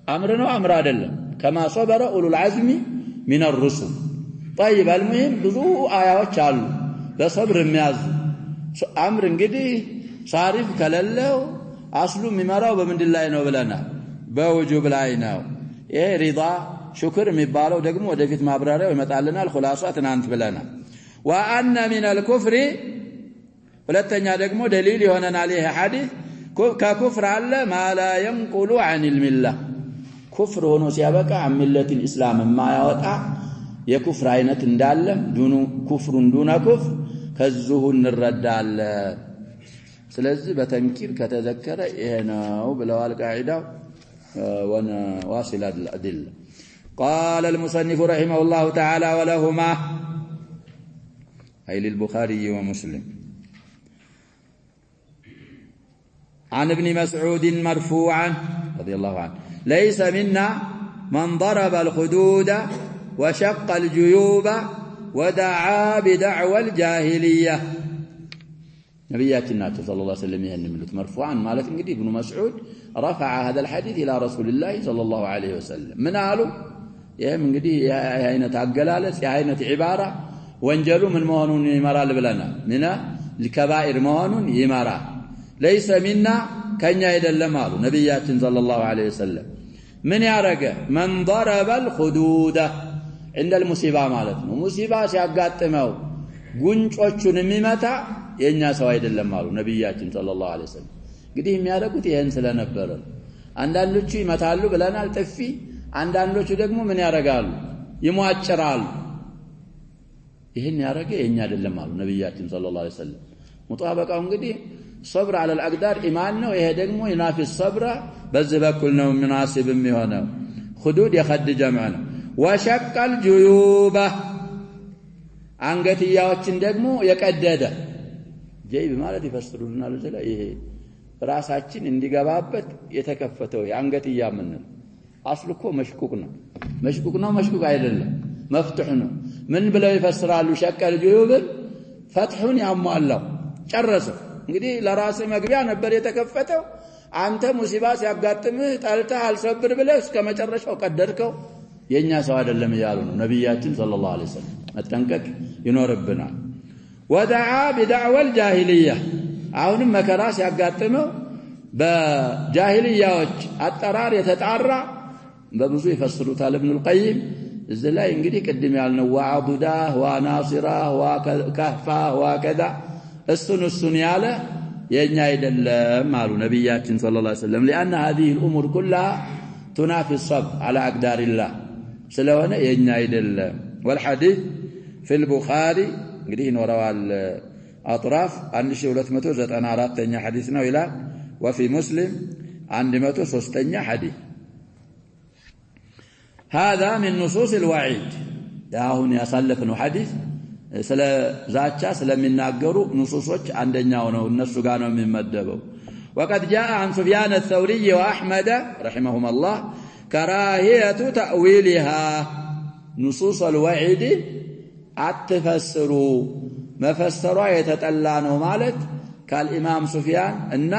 أمرنا وأمر عدل كما صبر أولو العزم من الرسل طيب المهم بذو آيات شالو بصبر مياز أمر انقدي صارف كلله أصله ممارا وبمن الله نوبلنا بوجوب لايناو إيه رضا شكر مبالو دقمو ودفت مابراري ومتعلنا الخلاصات نانت بلنا وأن من الكفر ሁለተኛ ደግሞ ደሊል ይሆነናል عليه حديث ككفر على ما لا ينقل عن المله كفر ሆኖ ሲያበቃ عن مله الاسلام ما ያወጣ የኩፍር አይነት እንዳለ ዱኑ ኩፍሩን ዱና ኩፍር ከዚሁ እንረዳለ ስለዚህ በተንኪር ከተዘከረ ይሄ ነው ብለዋል ቃዒዳው واصل الادله قال المصنف رحمه الله تعالى ولهما اي للبخاري ومسلم عن ابن مسعود مرفوعا رضي الله عنه ليس منا من ضرب الخدود وشق الجيوب ودعا بدعوى الجاهلية نبياتنا صلى الله عليه وسلم يهنملت مرفوعا مالك انجدي ابن مسعود رفع هذا الحديث إلى رسول الله صلى الله عليه وسلم من قالوا يا من انجدي يا عينة عقلالس يا عينة عبارة وانجلوا من مهنون يمرال بلنا من الكبائر مهنون يمرال ليس منا كنيا يدلم قالوا نبياتنا صلى الله عليه وسلم من يارق من ضرب الخدود عند المصيبة مالتنا مصيبة سيقاتموا ጉንጮቹን የሚመታ የኛ ሰው አይደለም አሉ ነብያችን ሰለላሁ ዐለይሂ ወሰለም እንግዲህ የሚያደርጉት ይሄን ስለነበረ አንዳንዶቹ ይመታሉ ብለናል ጥፊ አንዳንዶቹ ደግሞ ምን ያረጋሉ ይሟጭራሉ ይሄን ያረገ የኛ አይደለም አሉ ነብያችን ሰለላሁ ዐለይሂ ወሰለም ሙጣበቃው እንግዲህ صبر على الاقدار ايمان ነው ይሄ ደግሞ ينافي الصبر በዚህ በኩል ነው مناسب የሚሆነው خدود يخد جمع ነው وشق الجيوب አንገትያዎችን ደግሞ የቀደደ ጀይብ ማለት ይፈስሩልናል ዘላ ይሄ ራሳችን እንዲገባበት የተከፈተው የአንገትያ ምን አስልኮ መሽቁቅ ነው መሽቁቅ አይደለም መፍቱህ ነው ምን ብለው ይፈስራሉ ሸቀል ጁዩብ ፈትሁን ያሟላው ጨረሰ እንግዲህ ለራስ መግቢያ ነበር የተከፈተው አንተ ሙሲባ ሲያጋጥምህ ጠልተህ አልሰብር ብለህ እስከ መጨረሻው ቀደድከው የኛ ሰው አይደለም ይያሉ ነው ነብያችን ሰለላሁ ዐለይሂ ወሰለም መጠንቀቅ ይኖርብናል ወደዓ بدعوى الجاهليه አሁንም መከራ ሲያጋጥመው በጃሂልያዎች አጠራር የተጣራ በብዙ ይፈስሩታል ኢብኑ القيم እዚህ ላይ እንግዲህ ቅድም ያልነው ወአዱዳ ወናሲራ ወከህፋ ወከዛ እሱን ያለ የኛ አይደለም አሉ ነብያችን ሰለላሁ ዐለይሂ ወሰለም لان هذه الامور كلها تنافي الصبر على اقدار الله ስለሆነ የኛ አይደለም والحديث في البخاري እንግዲህ ኖረዋል አጥራፍ 1294ኛ ሐዲስ ነው ይላል وفي مسلم 103ኛ ሐዲስ هذا من نصوص الوعيد ያሁን ያሳለፈው ሐዲስ ስለ ዛቻ ስለሚናገሩ ንሱሶች አንደኛው ነው እነሱ ጋር ነው የሚመደበው وقد جاء عن سفيان الثوري واحمد رحمهما الله كراهيه تاويلها نصوص الوعيد اتفسروا مفسروا يتطلع ነው ማለት كالامام سفيان እና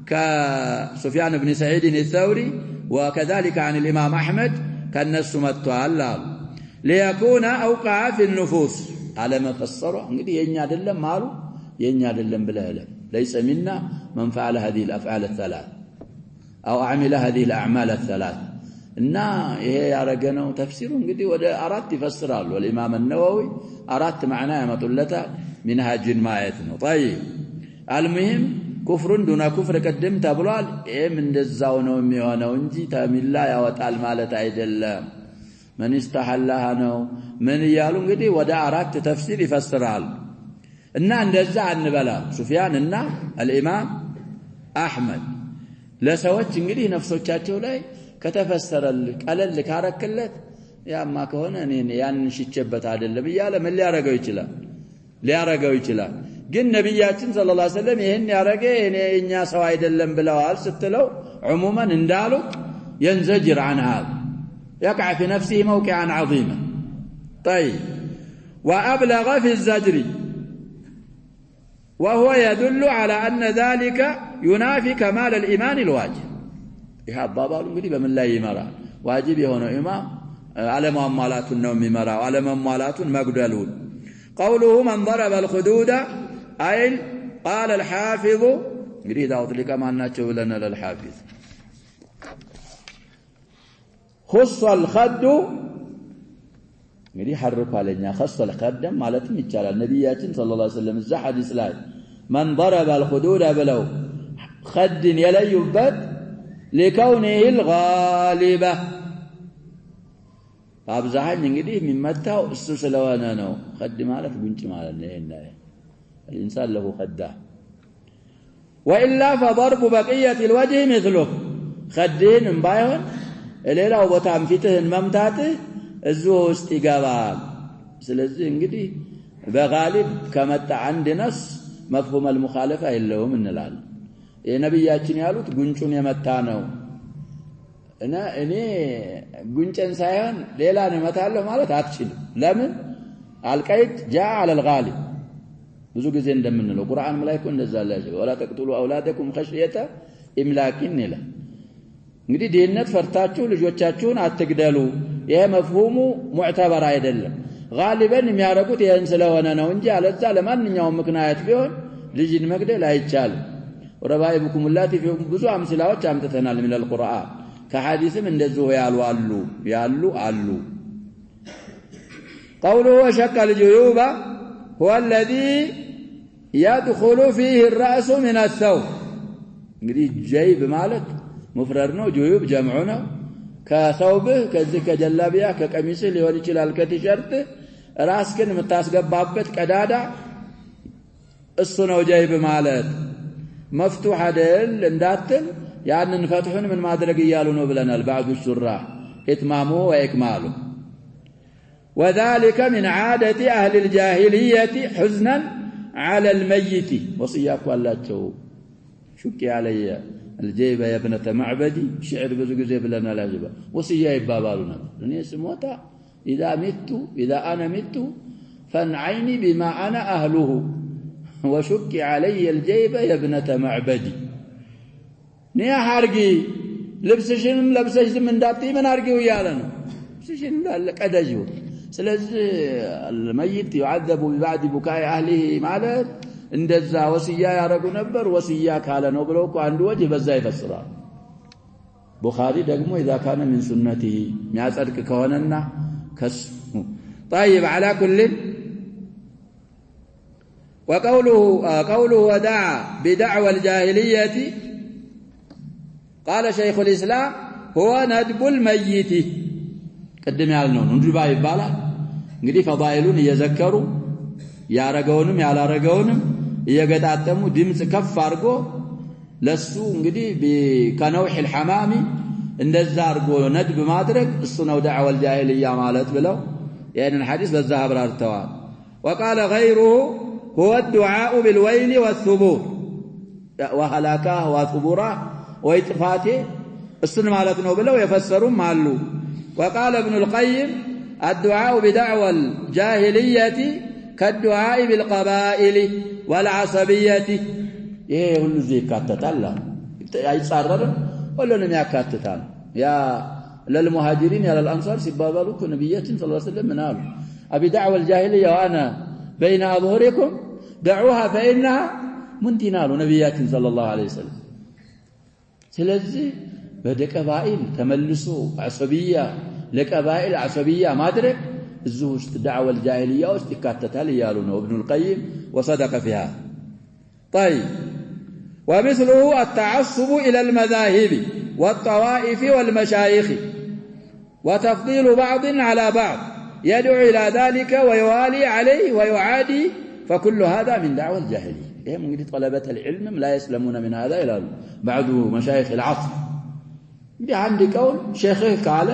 كسفيان بن سعيد الثوري وكذلك عن الامام احمد كنسو متوال ليكون اوقع في النفوس على ما فسروا እንግዲህ የኛ አይደለም ማሉ የኛ አይደለም ብለህ ليس منا من فعل هذه الافعال الثلاث او عمل هذه الاعمال الثلاث እና ይሄ ያረገነው ተፍሲሩ እንግዲህ ወደ አራት ይፈስራሉ والامام النووي አራት ማዕና ያመጡለታል منهاجን ማየት ነው طيب المهم كفر دون كفر قدم ተብሏል ይሄም እንደዛው ነው የሚሆነው እንጂ ተሚላ ያወጣል ማለት አይደለም من استحلها ነው ምን ይያሉ እንግዲህ ወደ አራት ተፍሲር ይፈስራል እና እንደዛ አንበላ ሱፊያን እና الامام احمد ለሰዎች እንግዲህ ነፍሶቻቸው ላይ ከተፈሰረል ቀለል ካረከለት ያማ ከሆነ እኔ ያን ሽጨበት አይደለም ይያለ ምን ሊያረጋው ይችላል ግን ነብያችን ሰለላሁ ዐለይሂ ወሰለም ይሄን ያረገ እኛ ሰው አይደለም ብለዋል ስትለው عموما እንዳሉ ينزجر عن هذا يقع في نفسه موقعا عظيما طيب وابلغ في الزجر وهو يدل على ان ذلك ينافي كمال الايمان الواجب ይሄ አባባሉ እንግዲህ በምን ላይ ይመራል ዋጅብ የሆነው ኢማም አለማሟላቱን ነው የሚመራው አለማሟላቱን መግደሉን قوله من ضرب الخدود اي قال الحافظ እንግዲህ ዳውት ሊቀማናቸው ብለናል الحافظ خص الخد እንግዲህ حرف አለኛ خص الخد ማለትም ይቻላል ነብያችን ሰለላሁ ዐለይሂ ወሰለም እዛ ሐዲስ ላይ من ضرب الخدود ብለው خد የለዩበት لكونه الغالبة አብዛኝ እንግዲህ የሚመታው እሱ ስለሆነ ነው خد ማለት ጉንጭ ማለት ነው ይሄን الانسان له خدة والا فضرب بقيه الوجه مثله خدين بايون ሌላው ቦታም ፊትህን መምታትህ እዚሁ ውስጥ ይገባል ስለዚህ እንግዲህ በጋሊብ ከመጣ አንድ ነስ مفهوم المخالفه የለውም እንላለን የነብያችን ያሉት ጉንጩን የመታ ነው እና እኔ ጉንጨን ሳይሆን ሌላ ነው መታለሁ ማለት አትችልም ለምን አልቀይድ جاء على الغالب ብዙ ጊዜ እንደምንለው ቁርአንም ላይ እኮ እንደዛ አለ ወላ ተቅቱሉ አውላደኩም خشيه املاك ይላል እንግዲህ ዲነት ፈርታችሁ ልጆቻችሁን አትግደሉ ይሄ መፍሁሙ ሙዕተበር አይደለም ጋሊበን የሚያረጉት ይሄን ስለሆነ ነው እንጂ አለዛ ለማንኛውም ምክንያት ቢሆን ልጅን መግደል አይቻልም ወረባይብኩም التي في ብዙ አምስላዎች አምጥተናል من القرآن ከሐዲስም እንደዚሁ ያሉ አሉ قوله وشق الجيوب هو الذي يدخل فيه الرأس من الثوب እንግዲህ جيب ማለት مفرد ነው جيوب جمع ነው ከثوبه ከዚህ ከጀላቢያ ከቀሚስ ሊሆን ይችላል ከቲሸርት ራስክን የምታስገባበት ቀዳዳ እሱ ነው جيب ማለት مفتوح አይደል እንዳትል ያንን ፈትሁን ምን ማድረግ ይያሉ ነው ብለናል بعض الشراح اتمامه واكماله وذلك من عادة اهل الجاهليه حزنا على الميت وصياك والله شك علي الجيبه يا ابنه معبدي شعر ብዙ ጊዜ ብለናል አጅባ ወصيا ይባባሉ ነበር እኔ ስሞታ اذا انا مت فانعيني بما انا اهله وشك علي الجيبه يا ابنه معبدي نيا حرقي لبسشንም ለብሰሽ ዝም እንዳትይ ምን አርጊው ያለ ነው ልብስሽን እንዳለ ቀደጂው ስለዚህ الميت يعذب ببعد بكاء اهله ማለት እንደዛ ወሲያ ያረጉ ነበር ወሲያ ካለ ነው ብለው እኮ አንድ ወጅ በዛ ይፈስራል ቡኻሪ ደግሞ اذا كان من سنته የሚያጸድቅ ከሆነና ከሱ طيب على كل وقوله ودعا بدعوى الجاهليه قال شيخ الإسلام هو ندب الميت قدم ያልነው እንዲባ ይባላል እንግዲህ ፈዳኢሉን እየዘከሩ ያረጋውንም ያላረጋውንም እየገጣጠሙ ድምጽ ከፍ አርጎ ለሱ እንግዲህ ከነውህ الحمام እንደዛ አርጎ ነድብ ማድረግ እሱ ነው دعوى الجاهليه ማለት ብለው ያንን ሐዲስ በዛ አብራርተዋል وقال غيره هو الدعاء بالويل والثبور وهلاكه وثبوره ويطفاته السن مالتنا بلو يفسرون مالو وقال ابن القيم الدعاء بدعوى الجاهلية كالدعاء بالقبائل والعصبية ايه كل زي كاتتال يصرر كلهم يكاتتال يا للمهاجرين يا للانصار سبابلوا نبيات صلى الله عليه وسلم منال ابي دعوى الجاهلية وانا بين اظهركم دعوها فانها منتنال نبيات صلى الله عليه وسلم ስለዚህ በደቀባኢል ተመልሶ አሰቢያ ለቀባኢል አሰቢያ ማድረግ እዚህ ውስጥ دعوة الجاهلية ውስጥ ይካተታል ይያሉ ነው ابن القيم وصدق فيها طيب ومثله التعصب إلى المذاهب والطوائف والمشايخ وتفضيل بعض على بعض يدعو إلى ذلك ويوالي عليه ويعادي فكل هذا من دعوة الجاهلية هم انجدي طلبة العلم لا يسلمون من هذا إلى بعض مشايخ العصر دي عندي قول شيخه قال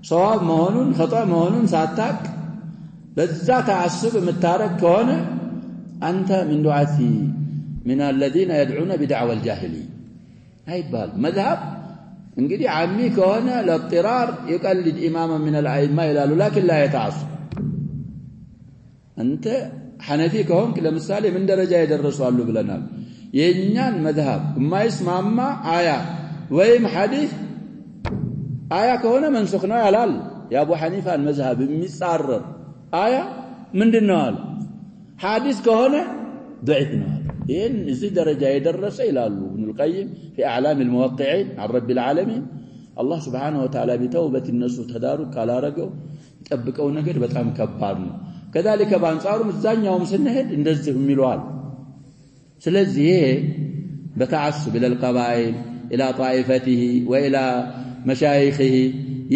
صواب مهونون خطأ مهونون ساتاك بذا تعصب متارك كونه أنت من دعاتي من الذين يدعون بدعوى الجاهلية هاي بال مذهب انجدي عمي كونه لاضطرار يقلد إماما من الأئمة إلى لكن لا يتعصب أنت حنفي كهونك لمثال من درجة يدرسوا له بلنا ينيان مذهب ما يسمع آية ويم حديث آية كهونه منسخنا يلال يا أبو حنيفة المذهب مصرر آية من دنال حديث كهونه ضعيف نال ين زي درجة يدرس إلى ابن القيم في أعلام الموقعين عن رب العالمين الله سبحانه وتعالى بتوبة الناس وتدارك على رجو يطبقوا ነገር በጣም ከባድ ነው كذلك بانصارهم الزانياهم سنهد እንደዚህ ይሏል ስለዚህ بتعصب الى القبائل الى طائفته والى مشايخه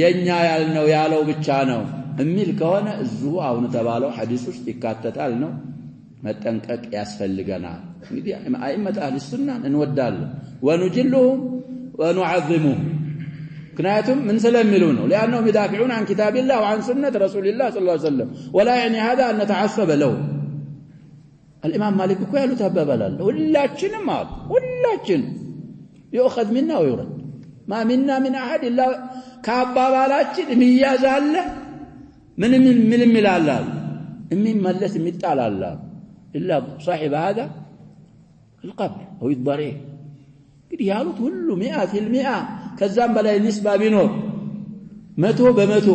የኛ ያልነው ያለው ብቻ ነው እሚል ከሆነ እዚሁ አሁን ተባለው ሐዲስ ውስጥ ይካተታል ነው መጠንቀቅ ያስፈልገናል እንግዲህ አይመጣ አህሉሱና እንወዳለን ወንጅሉሁም ወንعظሙሁም كنايتهم من سلملونه لانهم يدافعون عن كتاب الله وعن سنه رسول الله صلى الله عليه وسلم ولا يعني هذا ان نتعصب له الامام مالك እኮ ያሉት አባባላል ሁላችንም ማለት ሁላችን يؤخذ منا ويرد ما منا من احد الا ከአባባላችን የሚያዛለ ምንም ይላል የሚመለስ የሚጣላል الا صاحب هذا القبر او الضريح እንግዲህ ያሉት ሁሉ 100% ከዛም በላይ ንስባ ቢኖር 100%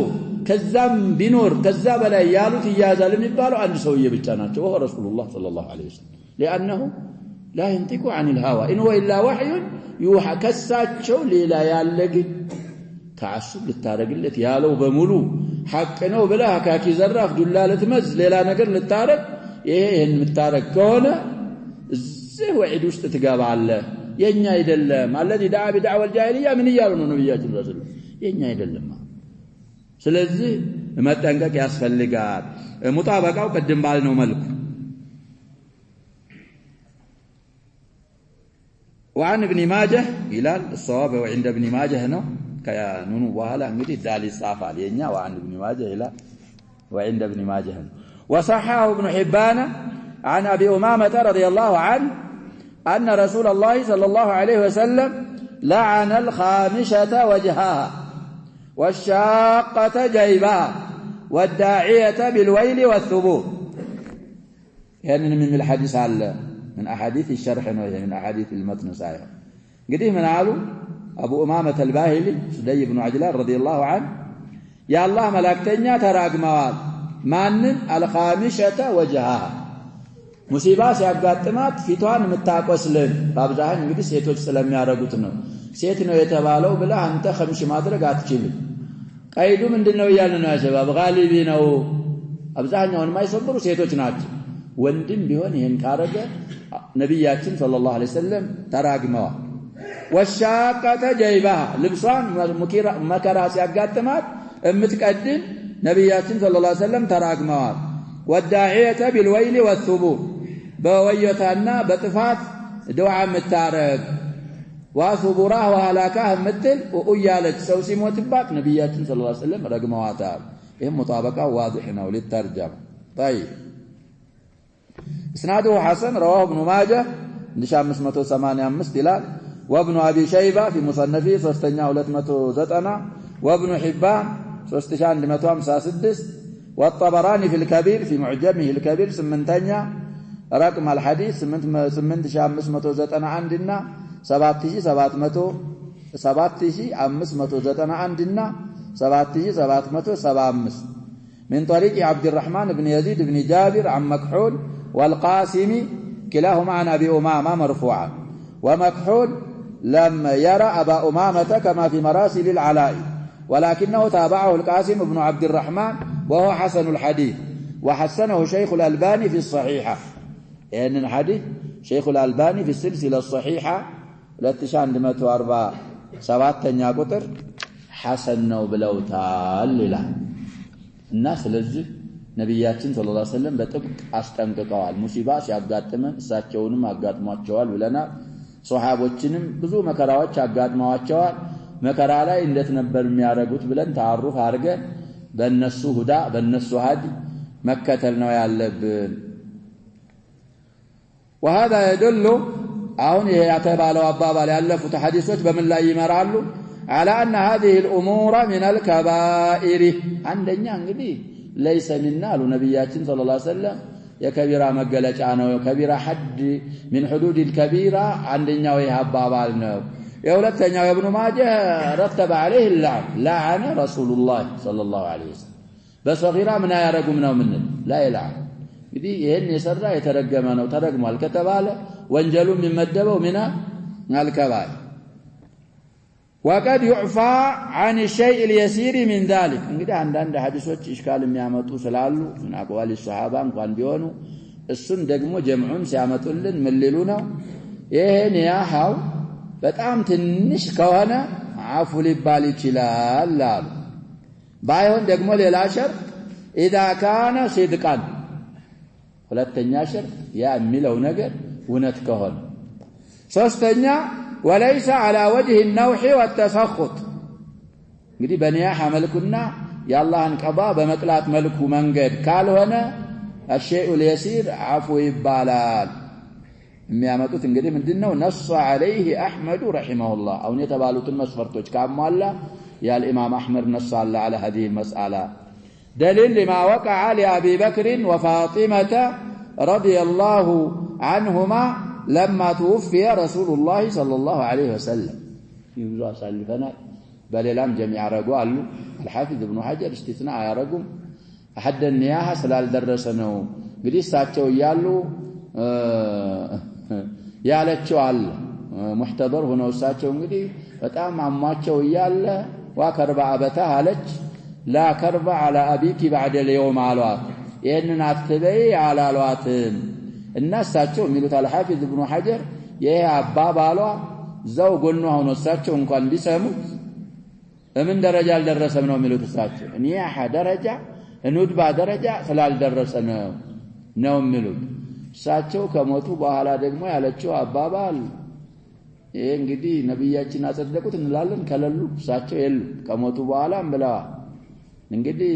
ከዛም ቢኖር ከዛ በላይ ያሉት ይያዛል የሚባለው አንድ ሰውዬ ብቻ ናቸው ወሁ ረሱላህ ሰለላሁ ዐለይሂ ወሰለም لانه لا ينطق عن الهوى ان هو الا وحي يوحى ከሳቸው ሌላ ያለግ ተዓሱብ ልታረግለት ያለው በሙሉ ሐቅ ነው ብላ አካኪ ዘራፍ ዱላ ለትመዝ ሌላ ነገር ልታረግ ይሄን ምታረግ ከሆነ እዚህ ወዒድ ውስጥ ትገባለህ የኛ አይደለም الذي دعا بدعوى الجاهليه ምን ይያሉ ነው ነብያችን ረሱል የኛ አይደለም ስለዚህ መጠንቀቅ ያስፈልጋል ሙጣበቃው ቀደም ባልነው መልኩ وعن ابن ماجه الى الصواب وعند ابن ماجه ነው ከኑኑ በኋላ እንግዲህ ዳል ይጻፋል የኛ وعن ابن ماجه الى وعند ابن ماجه وصححه ابن حبان عن ابي امامه رضي الله عنه أن رسول الله صلى الله عليه وسلم لعن الخامشة وجهها والشاقة جيبها والداعية بالويل والثبور يعني من الحديث على من أحاديث الشرح من أحاديث المتن صحيح እንግዲህ ምን አሉ አቡ ኡማመህ አልባሂሊ ሱደይ ኢብኑ አጅላን ረዲየላሁ ዐንሁ የአላህ መላእክተኛ ተራግመዋል ማንን አልኻሚሸተ ወጀሃ ሙሲባ ሲያጋጥማት ፊቷን የምታቆስልን በአብዛኛው እንግዲህ ሴቶች ስለሚያረጉት ነው ሴት ነው የተባለው ብላ አንተ ኸምሽ ማድረግ አትችልም ቀይዱ ምንድነው ይያልን ነው ያሰባብ ጋሊቢ ነው አብዛኛውን የማይሰብሩ ሴቶች ናቸው ወንድም ቢሆን ይሄን ካረገ ነብያችን ሰለላሁ ዐለይሂ ወሰለም ተራግመዋል ወሻቀተ ጀይባ ልብሷን መከራ ሲያጋጥማት እምትቀድን ነብያችን ሰለላሁ ዐለይሂ ወሰለም ተራግመዋል ወዳዒየተ ቢልወይል ወሱቡር በወየታና በጥፋት ዱዓ ምታረግ ወሱቡራ ወሃላካ ምትል ወኡያለች ሰው ሲሞትባት ነብያችን ሰለላሁ ዐለይሂ ወሰለም ረግመዋታል ይሄም ሙጣበቃ ዋضح ነው ለተርጀማ طيب اسناده حسن رواه ابن ماجه 1585 ይላል وابن ابي شيبه في مصنفه 390 وابن حبان 3156 والطبراني في الكبير في معجمه الكبير 8ኛ رقم الحديث 8591 እና 7591 እና 7775 من طريق عبد الرحمن بن يزيد بن جابر عن مكحول والقاسم كلاهما عن أبي أمامة مرفوعا ومكحول لم يرى أبا أمامة كما في مراسل العلاء ولكنه تابعه القاسم بن عبد الرحمن وهو حسن الحديث وحسنه شيخ الألباني في الصحيحة يعني الحديث شيخ الألباني في السلسلة الصحيحة 2447 قطر حسن بلوتال لله الناس لذي ነብያችን ሰለላሁ ዐለይሂ ወሰለም በጥብቅ አስጠንቅቀዋል ሙሲባ ሲያጋጥመን እሳቸውንም አጋጥሟቸዋል ብለናል ሱሐቦችንም ብዙ መከራዎች አጋጥመዋቸዋል መከራ ላይ እንዴት ነበር የሚያረጉት ብለን ታሩፍ አድርገን በእነሱ ሁዳ በእነሱ ሀዲ መከተል ነው ያለብን وهذا يدل አሁን ይሄ ያተባለው አባባል ያለፉት ሐዲሶች በምን ላይ ይመራሉ على أن هذه الأمور من الكبائر አንደኛ እንግዲህ ليس منا نبياتنا صلى الله عليه وسلم يا كبيرة مقلج عنه كبيرة حد من حدود الكبيرة عندنا ويهبابالنا يا ولدتنا يا ابن ماجه رتب عليه اللعن لعن رسول الله صلى الله عليه وسلم بس صغيرة من يرقم من لا يلعن يدي يهن يسرى يترقمنا وترقموا الكتبالة وانجلوا من مدبوا من الكبائر وقد يعفى عن الشيء اليسير من ذلك እንግዲህ አንዳንድ ሐዲሶች ኢሽካል የሚያመጡ ስላሉ من اقوال الصحابه እንኳን ቢሆኑ እሱን ደግሞ ጀምዑን ሲያመጡልን ምን ሊሉ ነው ይሄን ያሃው በጣም ትንሽ ከሆነ አፉ ሊባል ይችላል አሉ ባይሆን ደግሞ ሌላ ሸርጥ اذا كان صدقا ሁለተኛ ሸርጥ ያ የሚለው ነገር እውነት ከሆነ ሶስተኛ وليس على وجه النوح والتسخط እንግዲህ በኒያህ መልኩና የአላህን ቀባ በመጥላት መልኩ መንገድ ካልሆነ الشيء اليسير عفو ይባላል የሚያመጡት እንግዲህ ምንድነው نص عليه احمد رحمه الله አሁን የተባሉትን መስፈርቶች ካሟላ يا الامام احمد نص على هذه المساله دليل لما وقع لابي بكر وفاطمه رضي الله عنهما لما توفي رسول الله صلى الله عليه وسلم يوزع سالفنا بليلام جميع رجوا الحافظ ابن حجر استثناء يا رجل احد النياحه سلال درسنو እንግዲህ እሳቸው ይያሉ ያለችው አለ ሙህተበር ሆነው እሳቸው እንግዲህ በጣም አሟቸው ይያለ ወከርባ አበታ አለች لا كرب على ابيك بعد اليوم አሏት ይሄንን አትበይ አላሏትም እናሳቸው የሚሉት አልሐፊዝ ኢብኑ ሐጀር ይሄ አባባሏ ዘው ጎኑ ሆኖ እሳቸው እንኳን ቢሰሙት ምን ደረጃ አልደረሰም ነው የሚሉት እሳቸው ኒያህ ደረጃ ኑድባ ደረጃ ስላልደረሰ ነው የሚሉት እሳቸው ከሞቱ በኋላ ደግሞ ያለችው አባባል ይሄ እንግዲህ ነብያችን አጸደቁት እንላለን ከለሉ እሳቸው የሉ ከሞቱ በኋላም ብለዋል እንግዲህ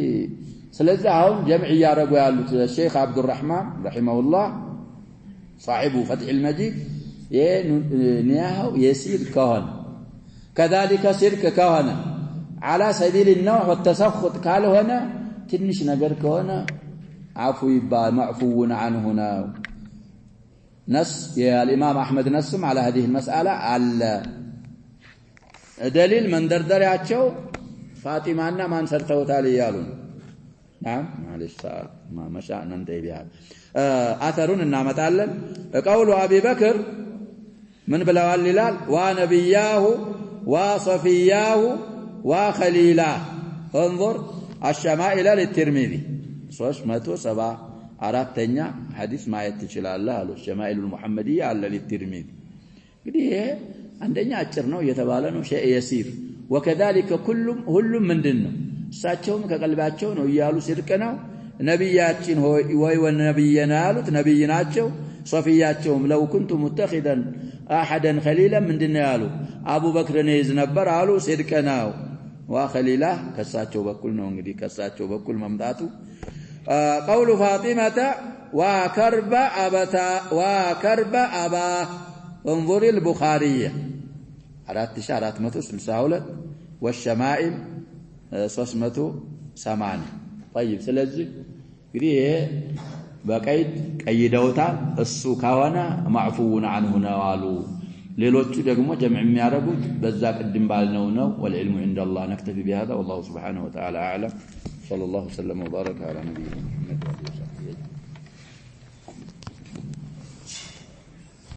ስለዚህ አሁን ጀምዕ ያረጉ ያሉት ሼክ አብዱራህማን ረሂመሁላህ صاحب فتح المجيد نياهو يسير كهن كذلك سيرك كهن على سبيل النوع والتسخط قال هنا تنش نجر كهنا عفو يبقى معفو عنه هنا نص يا الإمام أحمد نسم على هذه المسألة على دليل من دردرياچو فاطمة ما سرتوتال يالون نعم معلش ما مشاءنا انتهي بها اثرون እናመጣለን قول ابي بكر من بلوال للال ونبياه وصفياه وخليلاه انظر الشمائل للترمذي 374ኛ حديث ማየት ትችላለህ አሉ الشمائل المحمدية على للترمذي እንግዲህ አንደኛ አጭር ነው እየተባለ ነው شيء يسير وكذلك ሁሉም ምንድነው እሳቸውም ከቀልባቸው ነው ይያሉ ሲርቅ ነው ነብያችን ወይ ወነብይና ያሉት ነብይ ናቸው ሶፊያቸውም لو كنت متخذا احدا خليلا ምንድነው ያሉ አቡ በክርን ይዝ ነበር አሉ ሲርቅ ነው وخليله ከሳቸው በኩል ነው እንግዲህ ከሳቸው በኩል መምጣቱ قول فاطمة وكرب أبا انظر البخارية 4462 والشمائل 380 طيب ስለዚህ እንግዲህ ይሄ በቀይድ ቀይደውታል እሱ ካሆነ معفون عنه ነው አሉ ሌሎቹ ደግሞ ጀምዕ የሚያረጉት በዛ ቅድም ባልነው ነው والعلم عند الله نكتفي بهذا والله سبحانه وتعالى اعلم صلى الله وسلم وبارك على نبينا